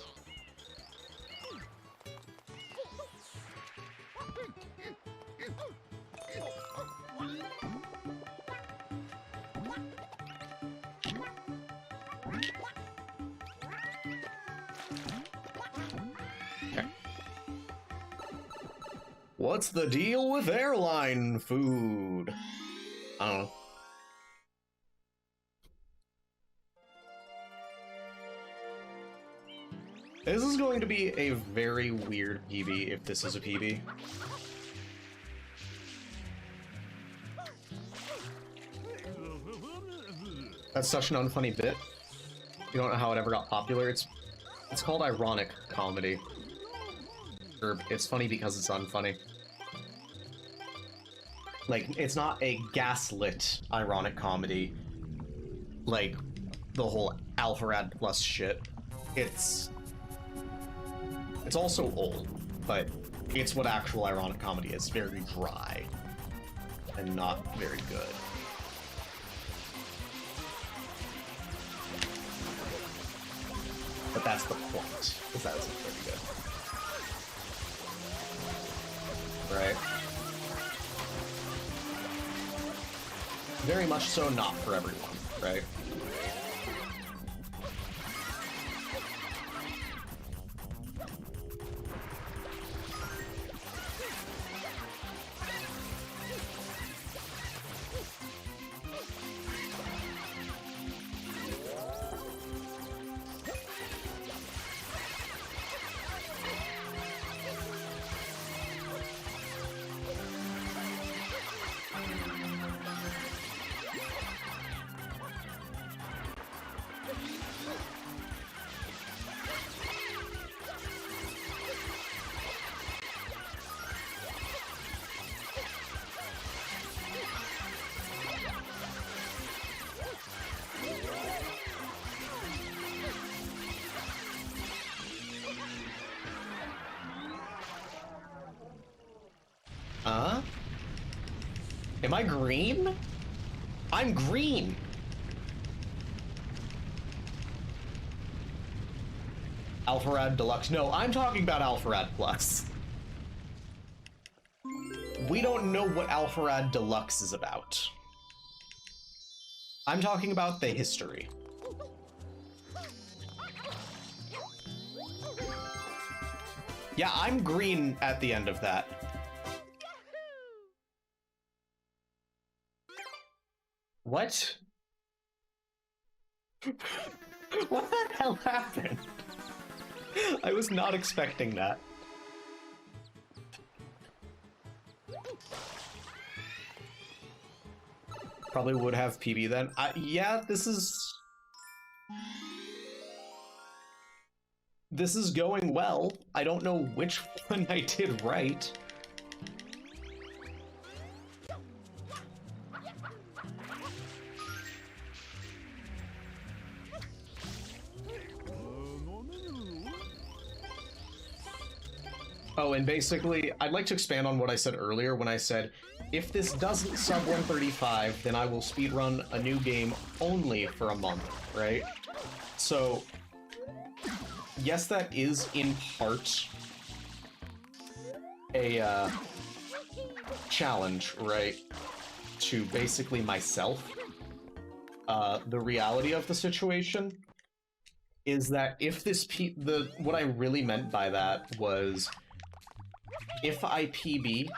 Okay. What's the deal with airline food? I don't know. This is going to be a very weird PB if this is a PB. That's such an unfunny bit. You don't know how it ever got popular. It's called ironic comedy. Or it's funny because it's unfunny. Like, it's not a gaslit ironic comedy like the whole Alpharad Plus shit. It's also old, but it's what actual ironic comedy is. Very dry and not very good. But that's the point, is that it's very good. Right? Very much so not for everyone, right? Am I green? I'm green! Alpharad Deluxe. No, I'm talking about Alpharad Plus. We don't know what Alpharad Deluxe is about. I'm talking about the history. Yeah, I'm green at the end of that. What? What the hell happened? I was not expecting that. Probably would have PB then. Yeah, this is going well. I don't know which one I did right. Oh, and basically, I'd like to expand on what I said earlier when I said, if this doesn't sub 135, then I will speedrun a new game only for a month, right? So, yes, that is in part a challenge, right? To basically myself. The reality of the situation is that if this what I really meant by that was, if I PB,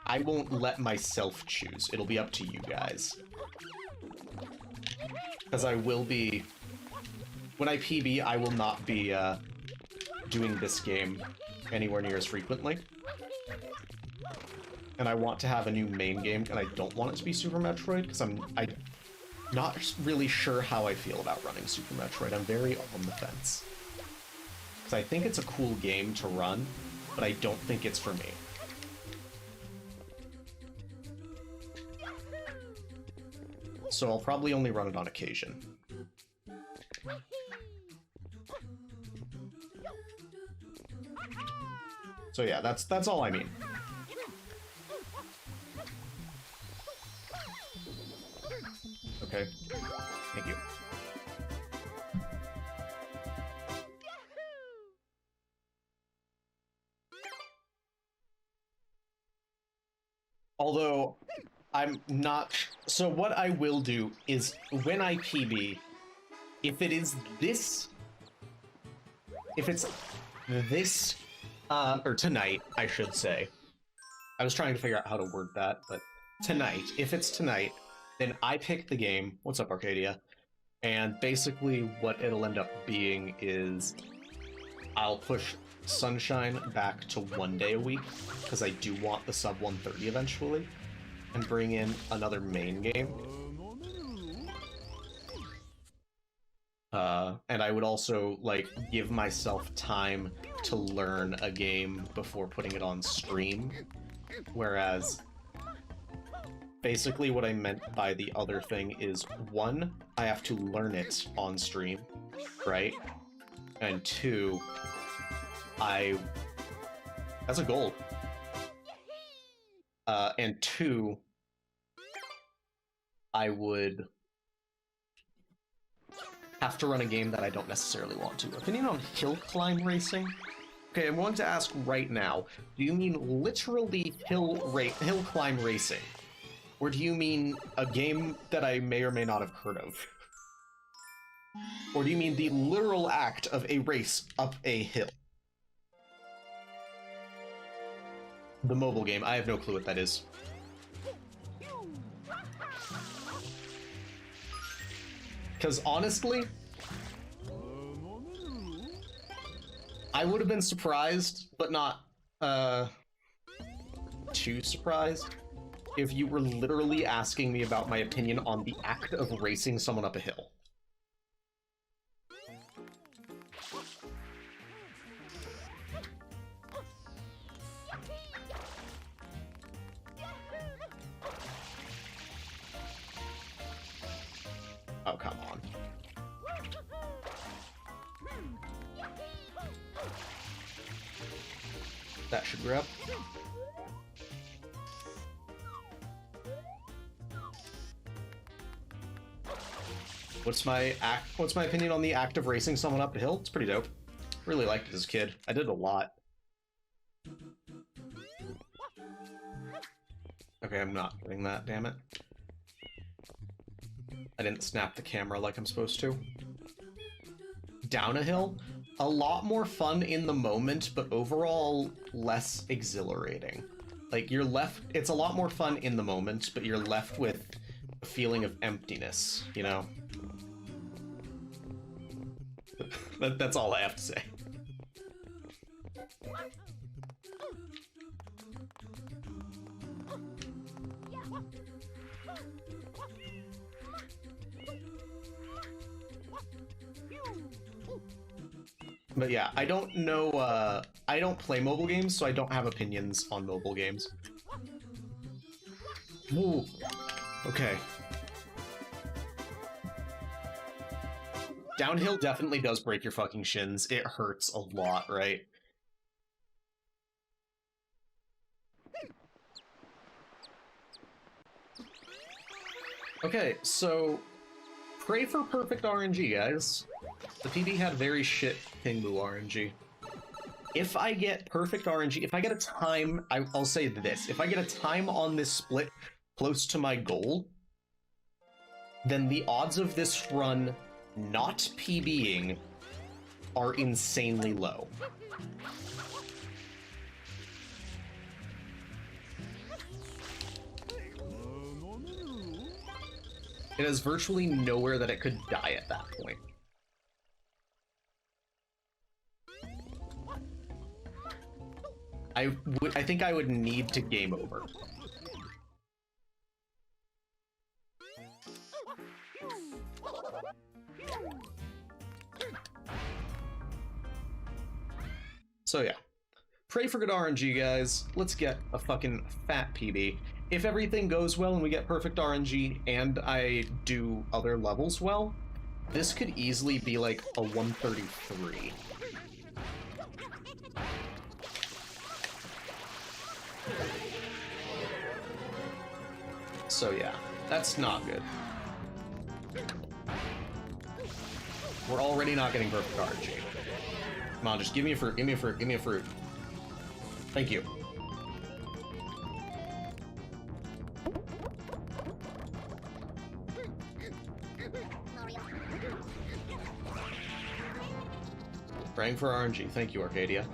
I won't let myself choose. It'll be up to you guys. Because I will be... When I PB, I will not be doing this game anywhere near as frequently. And I want to have a new main game, and I don't want it to be Super Metroid, because I'm not really sure how I feel about running Super Metroid. I'm very on the fence. Because I think it's a cool game to run, but I don't think it's for me. So I'll probably only run it on occasion. So yeah, that's all I mean. Okay. Thank you. Although, I'm not... So what I will do is, when I PB, if it is this... If it's this... or tonight, I should say. I was trying to figure out how to word that, but tonight. If it's tonight, then I pick the game. What's up, Arcadia? And basically what it'll end up being is I'll push Sunshine back to 1 day a week, because I do want the sub 130 eventually, and bring in another main game. And I would also, like, give myself time to learn a game before putting it on stream, whereas basically what I meant by the other thing is, one, I have to learn it on stream, right? And two, that's a goal. And two, I would have to run a game that I don't necessarily want to. Opinion on hill climb racing? Okay, I'm going to ask right now, do you mean literally hill climb racing? Or do you mean a game that I may or may not have heard of? Or do you mean the literal act of a race up a hill? The mobile game, I have no clue what that is. Because honestly, I would have been surprised, but not too surprised, if you were literally asking me about my opinion on the act of racing someone up a hill. Oh, come on. That should grab. What's my opinion on the act of racing someone up a hill? It's pretty dope. Really liked it as a kid. I did a lot. Okay, I'm not doing that, damn it. I didn't snap the camera like I'm supposed to. Down a hill? a lot more fun in the moment, but overall less exhilarating. Like, you're left... It's a lot more fun in the moment, but you're left with a feeling of emptiness, you know? That's all I have to say. But yeah, I don't know, I don't play mobile games, so I don't have opinions on mobile games. Ooh. Okay. Downhill definitely does break your fucking shins. It hurts a lot, right? Okay, so pray for perfect RNG, guys. The PB had very shit Pingu RNG. If I get perfect RNG, if I get a time, I'll say this. If I get a time on this split close to my goal, then the odds of this run not PBing are insanely low. It has virtually nowhere that it could die at that point. I think I would need to game over. So yeah, pray for good RNG, guys. Let's get a fucking fat PB. If everything goes well and we get perfect RNG and I do other levels well, this could easily be like a 133. So yeah, that's not good. We're already not getting perfect RNG. Come on, just give me a fruit, give me a fruit, give me a fruit. Thank you. Praying for RNG. Thank you, Arcadia.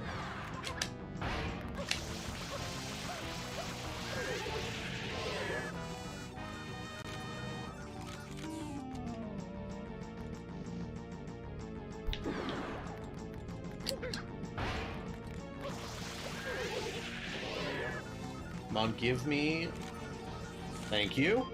Come on, give me... Thank you.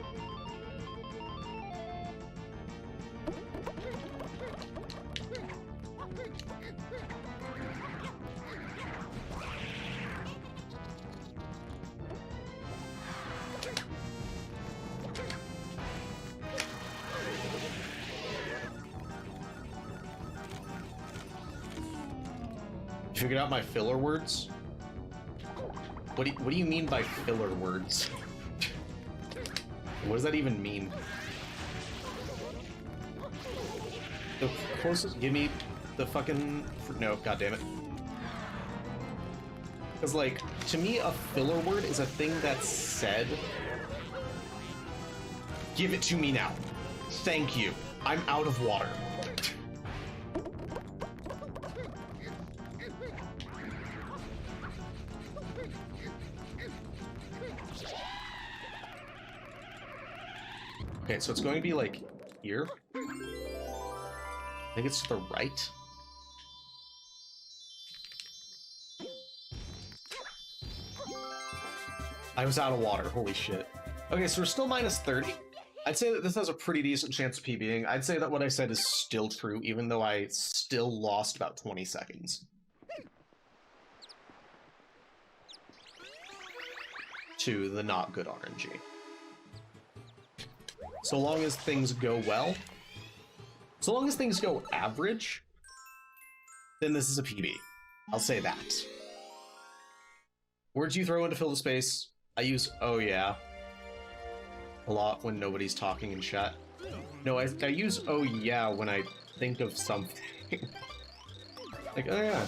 You figured out my filler words? What do you mean by filler words? What does that even mean? The closest, give me the fucking, no, goddammit. Because, like, to me, a filler word is a thing that's said. Give it to me now. Thank you. I'm out of water. Okay, so it's going to be like here. I think it's to the right. I was out of water, holy shit. Okay, so we're still minus 30. I'd say that this has a pretty decent chance of PBing. I'd say that what I said is still true, even though I still lost about 20 seconds. To the not good RNG. So long as things go well, so long as things go average, then this is a PB. I'll say that. Words you throw in to fill the space. I use oh yeah a lot when nobody's talking in chat. No, I use oh yeah when I think of something. Like, oh yeah.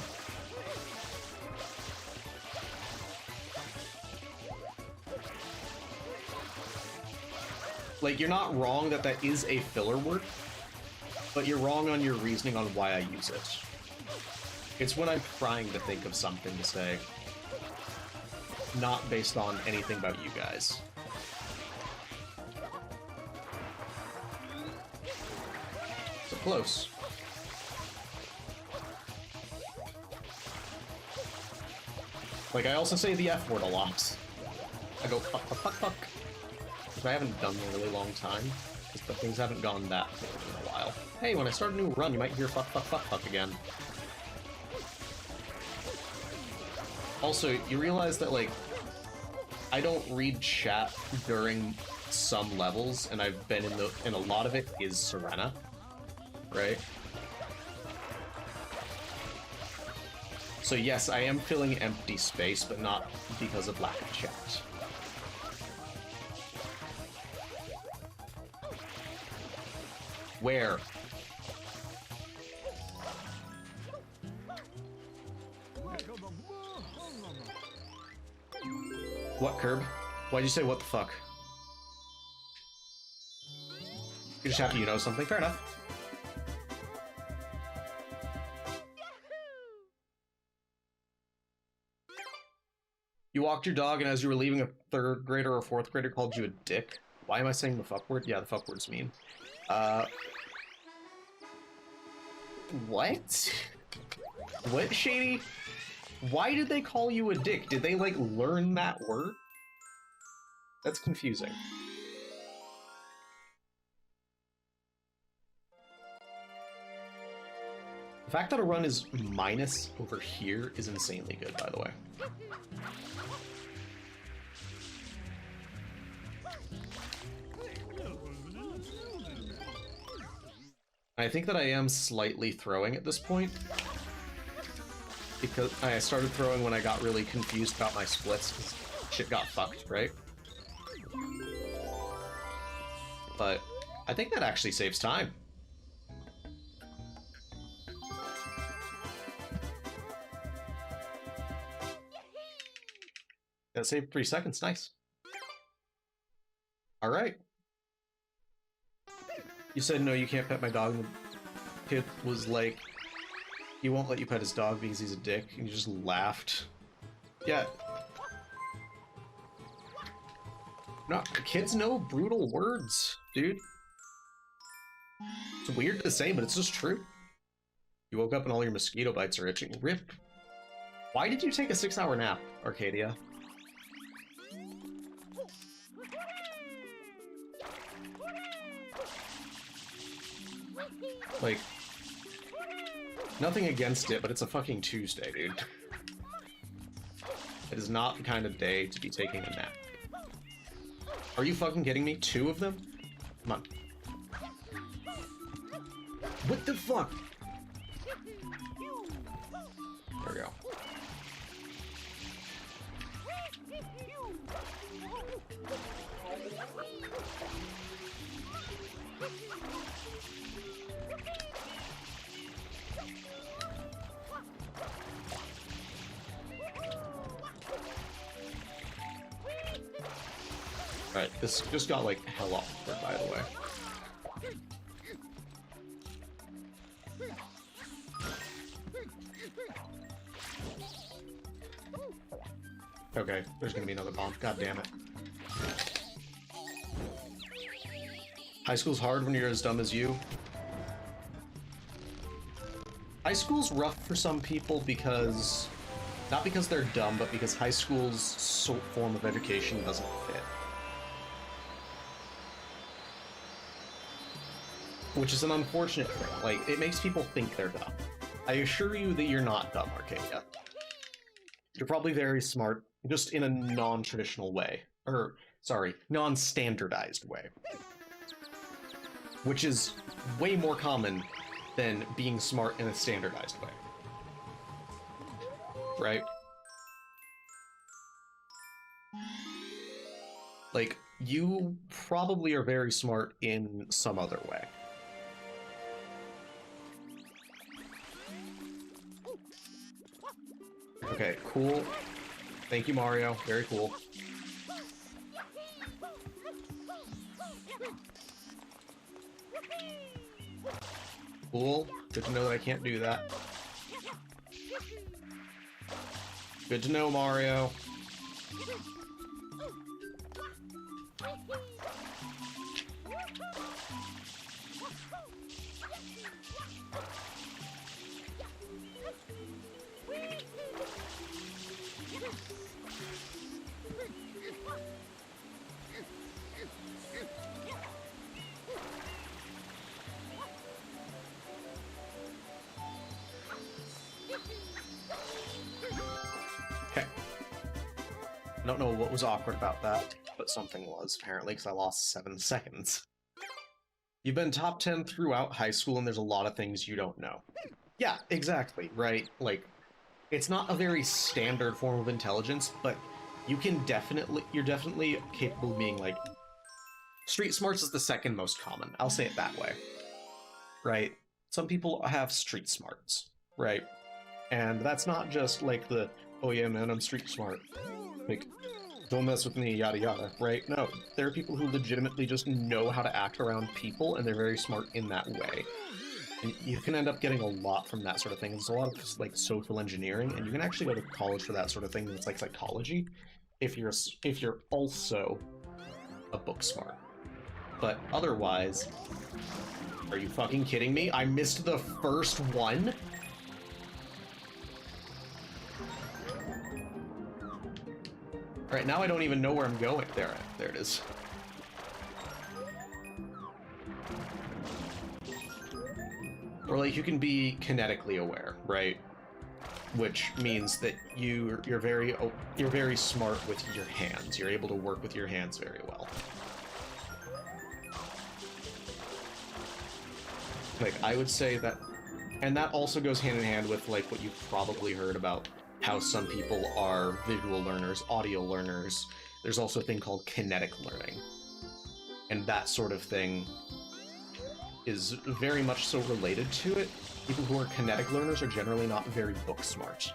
Like, you're not wrong that that is a filler word, but you're wrong on your reasoning on why I use it. It's when I'm trying to think of something to say. Not based on anything about you guys. So close. Like, I also say the F word a lot. I go fuck, fuck, fuck, fuck. Which I haven't done in a really long time. Because things haven't gone that good in a while. Hey, when I start a new run, you might hear fuck, fuck, fuck, fuck again. Also, you realize that, like, I don't read chat during some levels, and I've been in a lot of it is Serena, right? So yes, I am filling empty space, but not because of lack of chat. Where? What, Curb? Why'd you say what the fuck? You're just happy you know something. Fair enough. You walked your dog, and as you were leaving, a third grader or fourth grader called you a dick. Why am I saying the fuck word? Yeah, the fuck word's mean. What? What, Shady? Why did they call you a dick? Did they, like, learn that word? That's confusing. The fact that a run is minus over here is insanely good, by the way. I think that I am slightly throwing at this point. Because I started throwing when I got really confused about my splits, because shit got fucked, right? But I think that actually saves time. That saved 3 seconds, nice. Alright. You said no, you can't pet my dog, and the kid was like, he won't let you pet his dog because he's a dick, and you just laughed. Yeah. No, kids know brutal words, dude. It's weird to say, but it's just true. You woke up and all your mosquito bites are itching. Rip. Why did you take a 6-hour nap, Arcadia? Like, nothing against it, but it's a fucking Tuesday, dude. It is not the kind of day to be taking a nap. Are you fucking kidding me? 2 of them? Come on. What the fuck? There we go. Right, this just got like hell awkward, by the way. Okay, there's gonna be another bomb. God damn it. High school's hard when you're as dumb as you. High school's rough for some people because... not because they're dumb, but because high school's form of education doesn't fit. Which is an unfortunate thing. Like, it makes people think they're dumb. I assure you that you're not dumb, Arcadia. You're probably very smart, just in a non-traditional way. Or, sorry, non-standardized way. Which is way more common than being smart in a standardized way. Right? Like, you probably are very smart in some other way. Okay, cool. Thank you, Mario. Very cool. Cool. Good to know that I can't do that. Good to know, Mario. Okay. I don't know what was awkward about that, but something was, apparently, because I lost 7 seconds. You've been top 10 throughout high school, and there's a lot of things you don't know. Yeah, exactly, right? Like, it's not a very standard form of intelligence, but you're definitely capable of being, like, street smarts is the second most common. I'll say it that way. Right? Some people have street smarts, right? And that's not just like the, oh yeah, man, I'm street smart. Like, don't mess with me, yada yada, right? No, there are people who legitimately just know how to act around people, and they're very smart in that way. And you can end up getting a lot from that sort of thing. There's a lot of, like, social engineering, and you can actually go to college for that sort of thing. It's like psychology, if you're also a book smart. But otherwise, are you fucking kidding me? I missed the first one? Alright, now I don't even know where I'm going. There it is. Or, like, you can be kinetically aware, right? Which means that you're very smart with your hands. You're able to work with your hands very well. Like, I would say that, and that also goes hand in hand with, like, what you've probably heard about how some people are visual learners, audio learners. There's also a thing called kinetic learning. And that sort of thing is very much so related to it. People who are kinetic learners are generally not very book smart.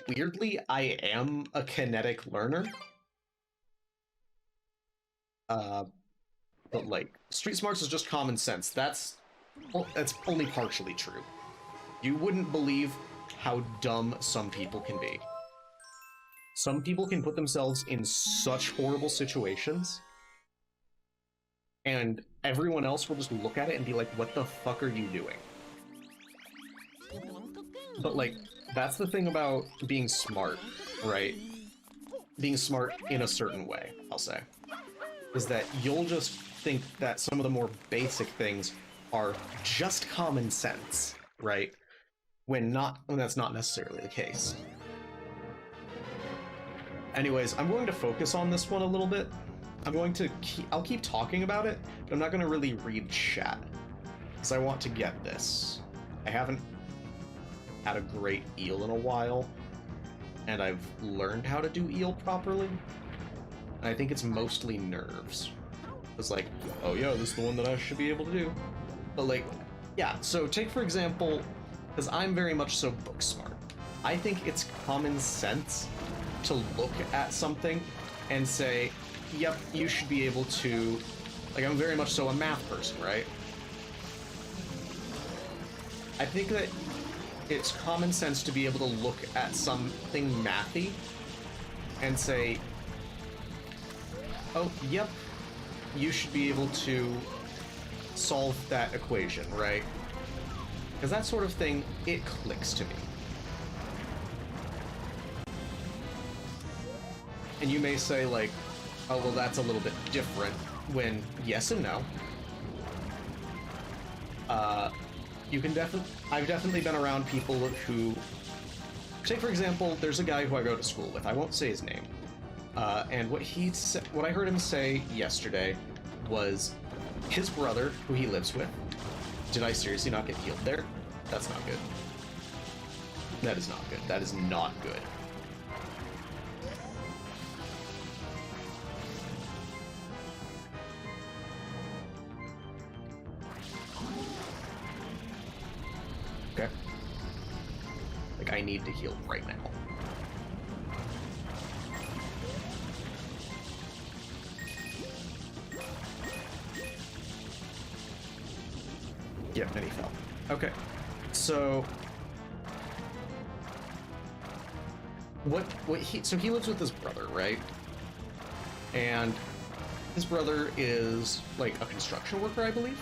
Weirdly, I am a kinetic learner. But, like, street smarts is just common sense. That's only partially true. You wouldn't believe how dumb some people can be. Some people can put themselves in such horrible situations, and everyone else will just look at it and be like, what the fuck are you doing? But, like, that's the thing about being smart, right? Being smart in a certain way, I'll say. Is that you'll just think that some of the more basic things are just common sense, right? When that's not necessarily the case. Anyways, I'm going to focus on this one a little bit. I'll keep talking about it, but I'm not going to really read chat, because I want to get this. I haven't had a great eel in a while, and I've learned how to do eel properly. And I think it's mostly nerves. It's like, oh yeah, this is the one that I should be able to do. But, like, yeah, so take for example, because I'm very much so book smart. I think it's common sense to look at something and say, yep, you should be able to, like, I'm very much so a math person, right? I think that it's common sense to be able to look at something mathy and say, oh, yep, you should be able to solve that equation, right? Because that sort of thing, it clicks to me. And you may say, like, oh, well, that's a little bit different, when yes and no. I've definitely been around people who, say for example, there's a guy who I go to school with, I won't say his name, and what I heard him say yesterday was his brother, who he lives with, did I seriously not get healed there? That's not good. That is not good. That is not good. Okay. Like, I need to heal right now. Yep, and he fell. Okay. So, so he lives with his brother, right? And his brother is like a construction worker, I believe.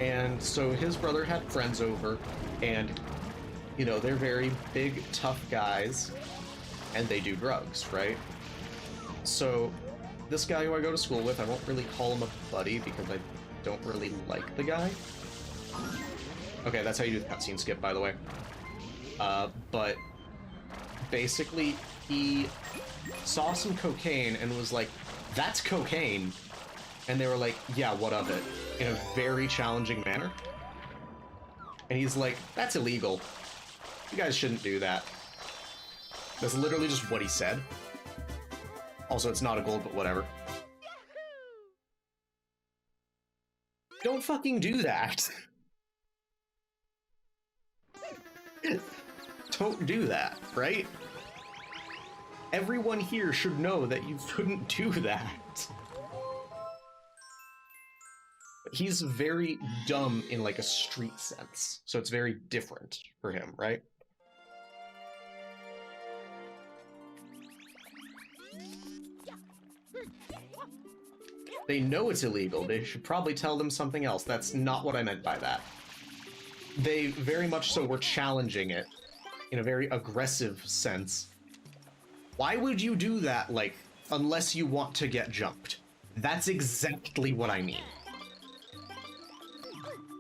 And so his brother had friends over, and you know, they're very big, tough guys, and they do drugs, right? So this guy who I go to school with, I won't really call him a buddy because I don't really like the guy. Okay, that's how you do the cutscene skip, by the way. But basically, he saw some cocaine and was like, "That's cocaine." And they were like, "Yeah, what of it?" In a very challenging manner. And he's like, "That's illegal. You guys shouldn't do that." That's literally just what he said. Also, it's not a gold, but whatever. Don't fucking do that. Don't do that, right? Everyone here should know that you couldn't do that. He's very dumb in like a street sense, so it's very different for him, right? They know it's illegal. They should probably tell them something else. That's not what I meant by that. They very much so were challenging it in a very aggressive sense. Why would you do that, like, unless you want to get jumped? That's exactly what I mean.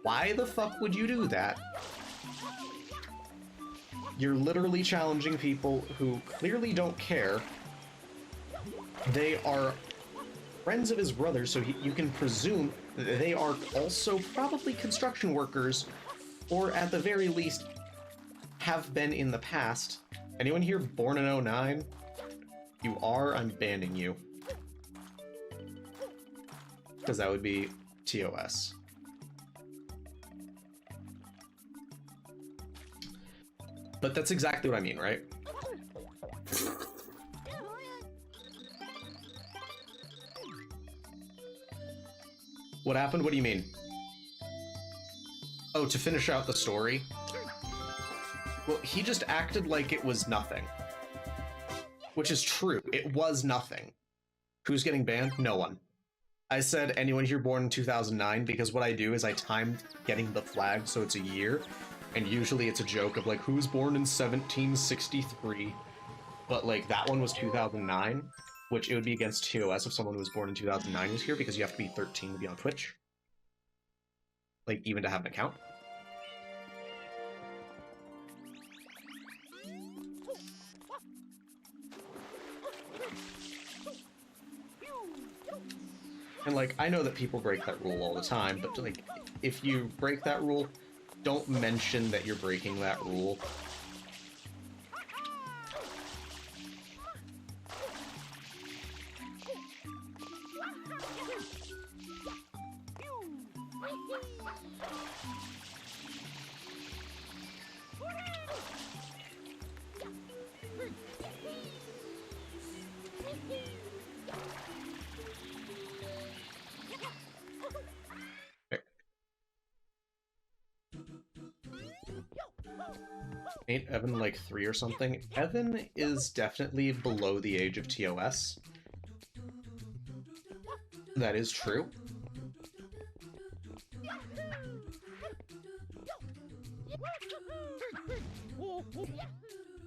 Why the fuck would you do that? You're literally challenging people who clearly don't care. They are friends of his brother, so you can presume that they are also probably construction workers, or at the very least, have been in the past. Anyone here born in 09? You are, I'm banning you. Because that would be TOS. But that's exactly what I mean, right? What happened? What do you mean? Oh, to finish out the story? Well, he just acted like it was nothing. Which is true. It was nothing. Who's getting banned? No one. I said anyone here born in 2009 because what I do is I timed getting the flag so it's a year, and usually it's a joke of like, who's born in 1763? But like, that one was 2009, which it would be against TOS if someone who was born in 2009 was here, because you have to be 13 to be on Twitch. Like, even to have an account. And like, I know that people break that rule all the time, but like, if you break that rule, don't mention that you're breaking that rule. Ain't Evan like 3 or something? Evan is definitely below the age of TOS. That is true.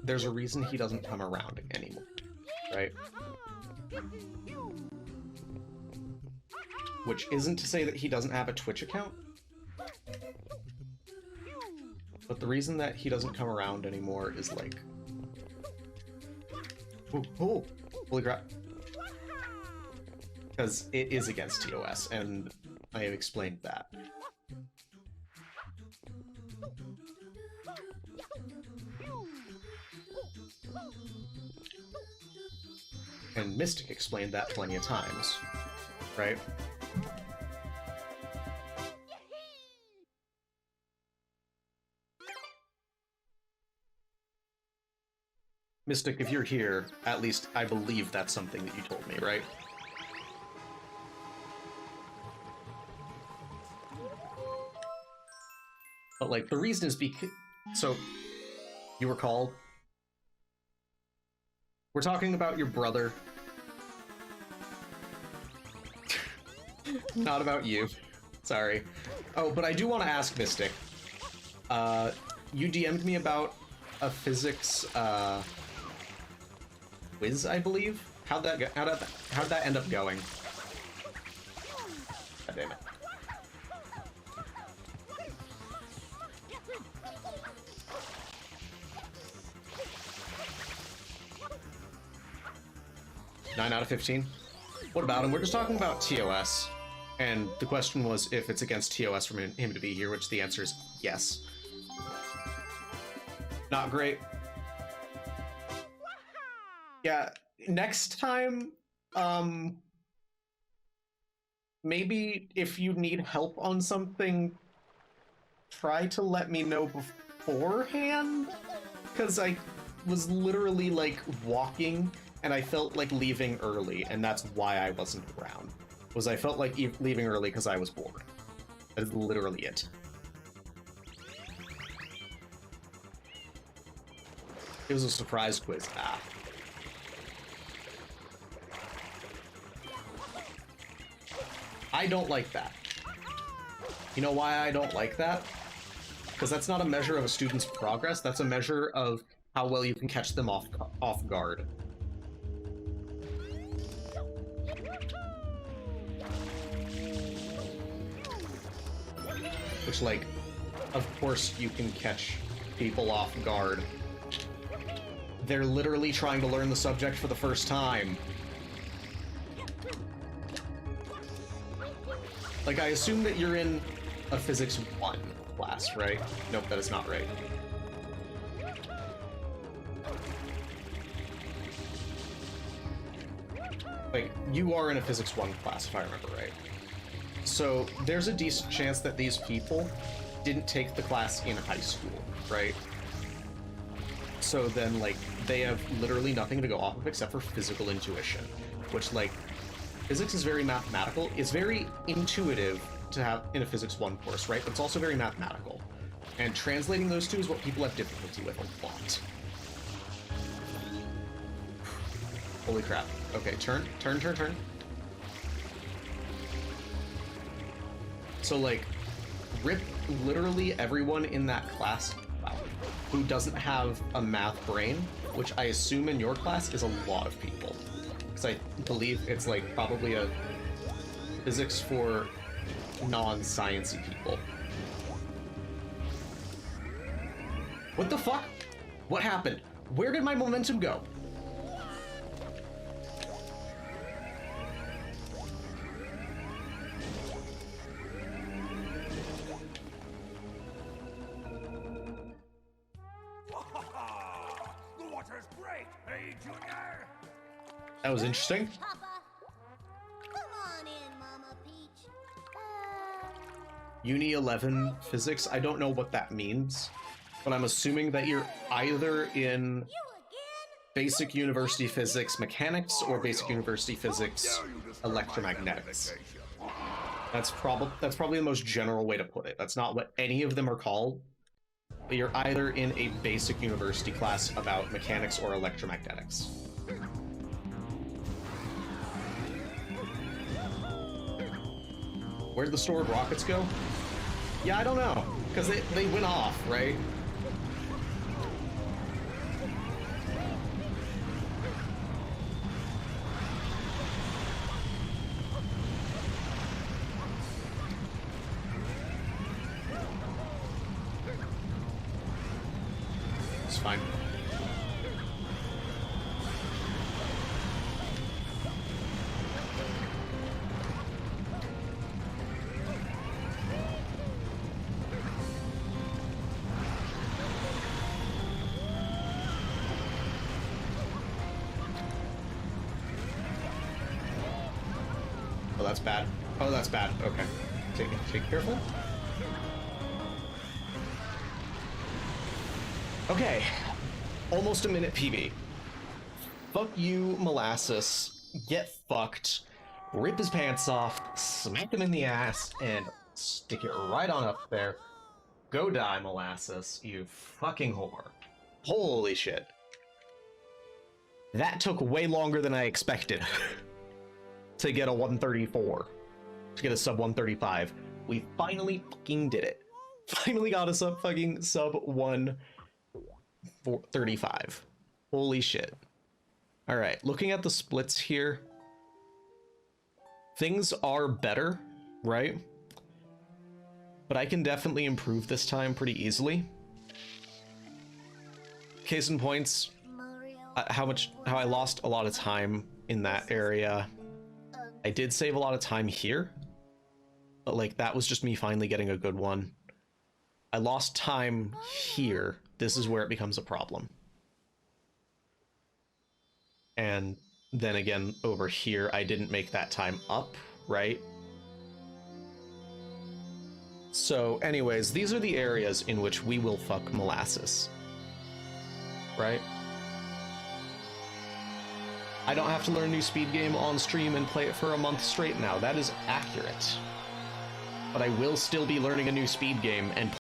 There's a reason he doesn't come around anymore, right? Which isn't to say that he doesn't have a Twitch account. But the reason that he doesn't come around anymore is like... Oh, holy crap. Because it is against TOS, and I have explained that. And Mystic explained that plenty of times, right? Mystic, if you're here, at least I believe that's something that you told me, right? But like, the reason is because So, you were called? We're talking about your brother. Not about you. Sorry. Oh, but I do want to ask Mystic. You DM'd me about a physics, quiz, I believe? How'd that end up going? God damn it. Nine out of 15? What about him? We're just talking about TOS. And the question was if it's against TOS for him to be here, which the answer is yes. Not great. Yeah, next time, maybe if you need help on something, try to let me know beforehand? Because I was literally, like, walking, and I felt like leaving early, and that's why I wasn't around. Was I felt like leaving early because I was bored. That is literally it. It was a surprise quiz. Ah. I don't like that. You know why I don't like that? Because that's not a measure of a student's progress, that's a measure of how well you can catch them off guard. Which, like, of course you can catch people off guard. They're literally trying to learn the subject for the first time. Like, I assume that you're in a Physics 1 class, right? Nope, that is not right. Like, you are in a Physics 1 class, if I remember right. So, there's a decent chance that these people didn't take the class in high school, right? So then, like, they have literally nothing to go off of except for physical intuition, which, like, physics is very mathematical. It's very intuitive to have in a Physics 1 course, right? But it's also very mathematical. And translating those two is what people have difficulty with a lot. Holy crap. Okay, turn. So, like, rip literally everyone in that class, wow, who doesn't have a math brain, which I assume in your class is a lot of people. Because I believe it's, like, probably a physics for non-sciencey people. What the fuck? What happened? Where did my momentum go? The water's great, hey, Junior? That was interesting. Papa, come on in, Mama Peach. Uni 11 physics, I don't know what that means, but I'm assuming that you're either in You again? basic university physics mechanics or basic university physics electromagnetics. That's probably the most general way to put it. That's not what any of them are called, but you're either in a basic university class about mechanics or electromagnetics. Where'd the stored rockets go? Yeah, I don't know, because they went off, right? It's fine. Oh, that's bad. Oh, that's bad. Okay. Take careful. Okay. Almost a minute PB. Fuck you, Molasses. Get fucked. Rip his pants off, smack him in the ass, and stick it right on up there. Go die, Molasses, you fucking whore. Holy shit. That took way longer than I expected to get a 134. To get a sub 135. We finally fucking did it. Finally got a sub 135. Holy shit. Alright, looking at the splits here. Things are better, right? But I can definitely improve this time pretty easily. Case in points, how I lost a lot of time in that area. I did save a lot of time here, but like that was just me finally getting a good one. I lost time here. This is where it becomes a problem. And then again, over here, I didn't make that time up, right? So anyways, these are the areas in which we will fuck Molasses. Right? I don't have to learn a new speed game on stream and play it for a month straight now. That is accurate. But I will still be learning a new speed game and